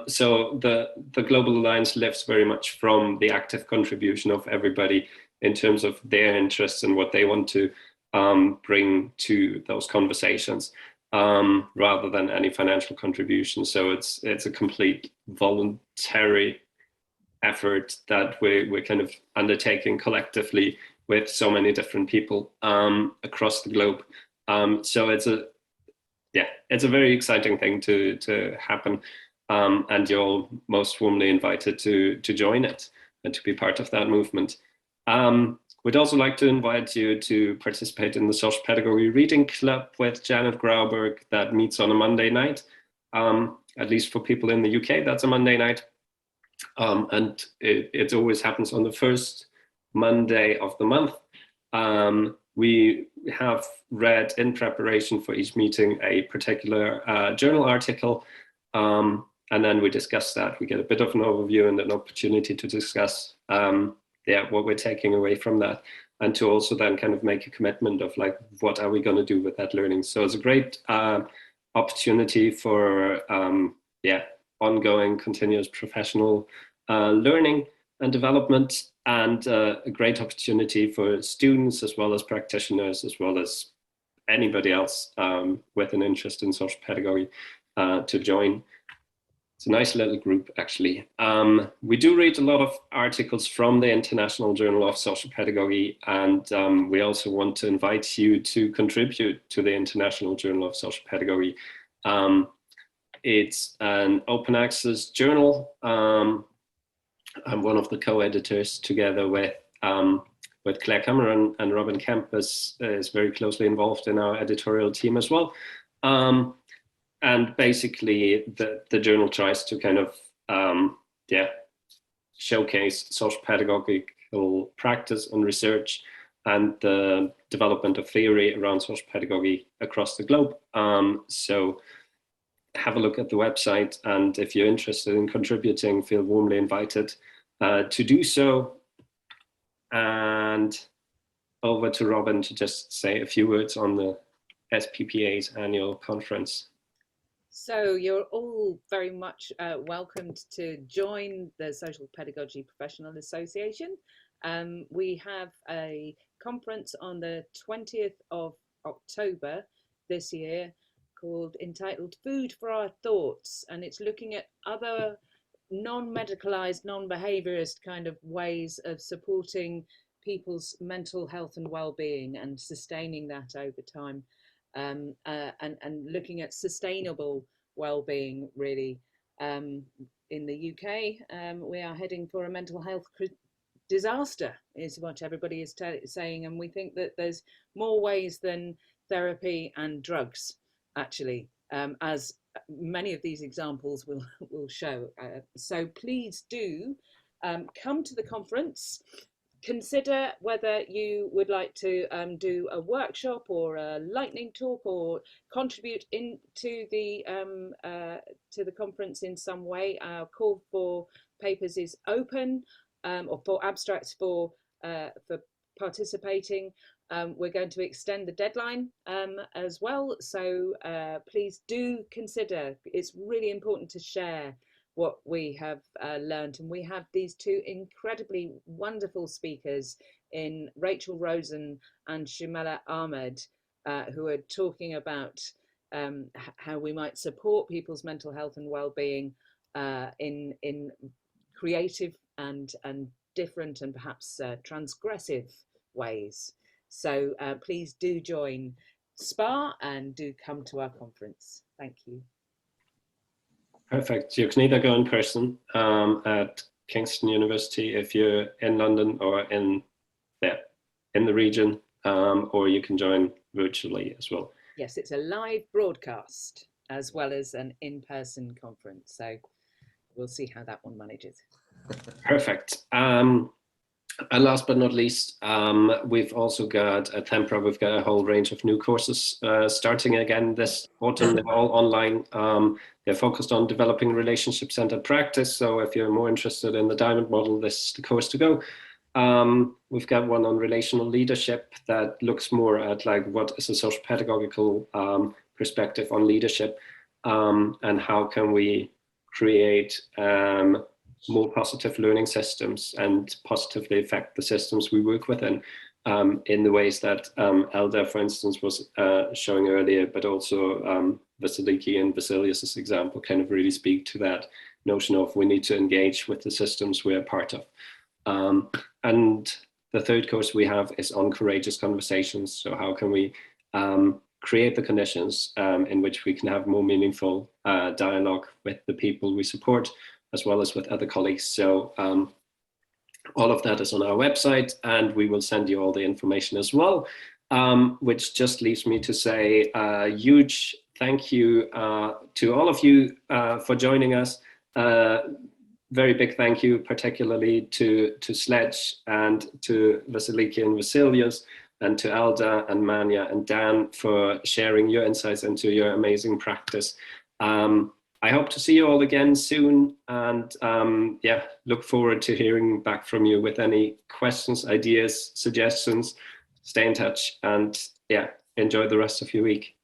So the Global Alliance lives very much from the active contribution of everybody in terms of their interests and what they want to bring to those conversations, rather than any financial contribution. So it's a complete voluntary effort that we're kind of undertaking collectively with so many different people across the globe. So it's a very exciting thing to happen. And you're all most warmly invited to join it and to be part of that movement. We'd also like to invite you to participate in the Social Pedagogy Reading Club with Janet Grauberg that meets on a Monday night. At least for people in the UK, that's a Monday night. And it always happens on the first Monday of the month. We have read in preparation for each meeting a particular journal article. And then we discuss that. We get a bit of an overview and an opportunity to discuss what we're taking away from that, and to also then kind of make a commitment of like, what are we going to do with that learning? So it's a great opportunity for ongoing continuous professional learning and development, and a great opportunity for students as well as practitioners, as well as anybody else with an interest in social pedagogy to join. It's a nice little group, actually. We do read a lot of articles from the International Journal of Social Pedagogy, and we also want to invite you to contribute to the International Journal of Social Pedagogy. It's an open access journal. I'm one of the co-editors, together with Claire Cameron, and Robin Kemp is very closely involved in our editorial team as well. And basically the journal tries to kind of, showcase social pedagogical practice and research and the development of theory around social pedagogy across the globe. So have a look at the website, and if you're interested in contributing, feel warmly invited to do so. And over to Robin to just say a few words on the SPPA's annual conference. So you're all very much welcomed to join the Social Pedagogy Professional Association. We have a conference on the 20th of October this year called entitled Food for Our Thoughts, and it's looking at other non-medicalized, non-behaviorist kind of ways of supporting people's mental health and well-being and sustaining that over time. And looking at sustainable well-being, really. In the UK, we are heading for a mental health disaster, is what everybody is saying, and we think that there's more ways than therapy and drugs, actually, as many of these examples will show. So please do come to the conference. Consider whether you would like to do a workshop or a lightning talk or contribute into the conference in some way. Our call for papers is open, or for abstracts for participating. We're going to extend the deadline as well, so please do consider. It's really important to share what we have learned, and we have these two incredibly wonderful speakers in Rachel Rosen and Shumela Ahmed, who are talking about how we might support people's mental health and well-being in creative and different and perhaps transgressive ways. So please do join SPA and do come to our conference. Thank you. Perfect. You can either go in person at Kingston University if you're in London or in the region, or you can join virtually as well. Yes, it's a live broadcast as well as an in-person conference. So we'll see how that one manages. Perfect. And last but not least, we've also got at ThemPra, we've got a whole range of new courses starting again this autumn. They're all online. They're focused on developing relationship-centered practice. So if you're more interested in the diamond model, this is the course to go. We've got one on relational leadership that looks more at like what is a social pedagogical perspective on leadership, and how can we create more positive learning systems and positively affect the systems we work within, in the ways that Elda, for instance, was showing earlier, but also Vasiliki and Vasilius's example kind of really speak to that notion of we need to engage with the systems we're part of. And the third course we have is on courageous conversations. So how can we create the conditions in which we can have more meaningful dialogue with the people we support, as well as with other colleagues. So all of that is on our website, and we will send you all the information as well, which just leaves me to say a huge thank you to all of you for joining us. Very big thank you particularly to Sledge and to Vasiliki and Vasilius, and to Elda and Mania and Dan for sharing your insights into your amazing practice. I hope to see you all again soon, and yeah, look forward to hearing back from you with any questions, ideas, suggestions. Stay in touch, and yeah, enjoy the rest of your week.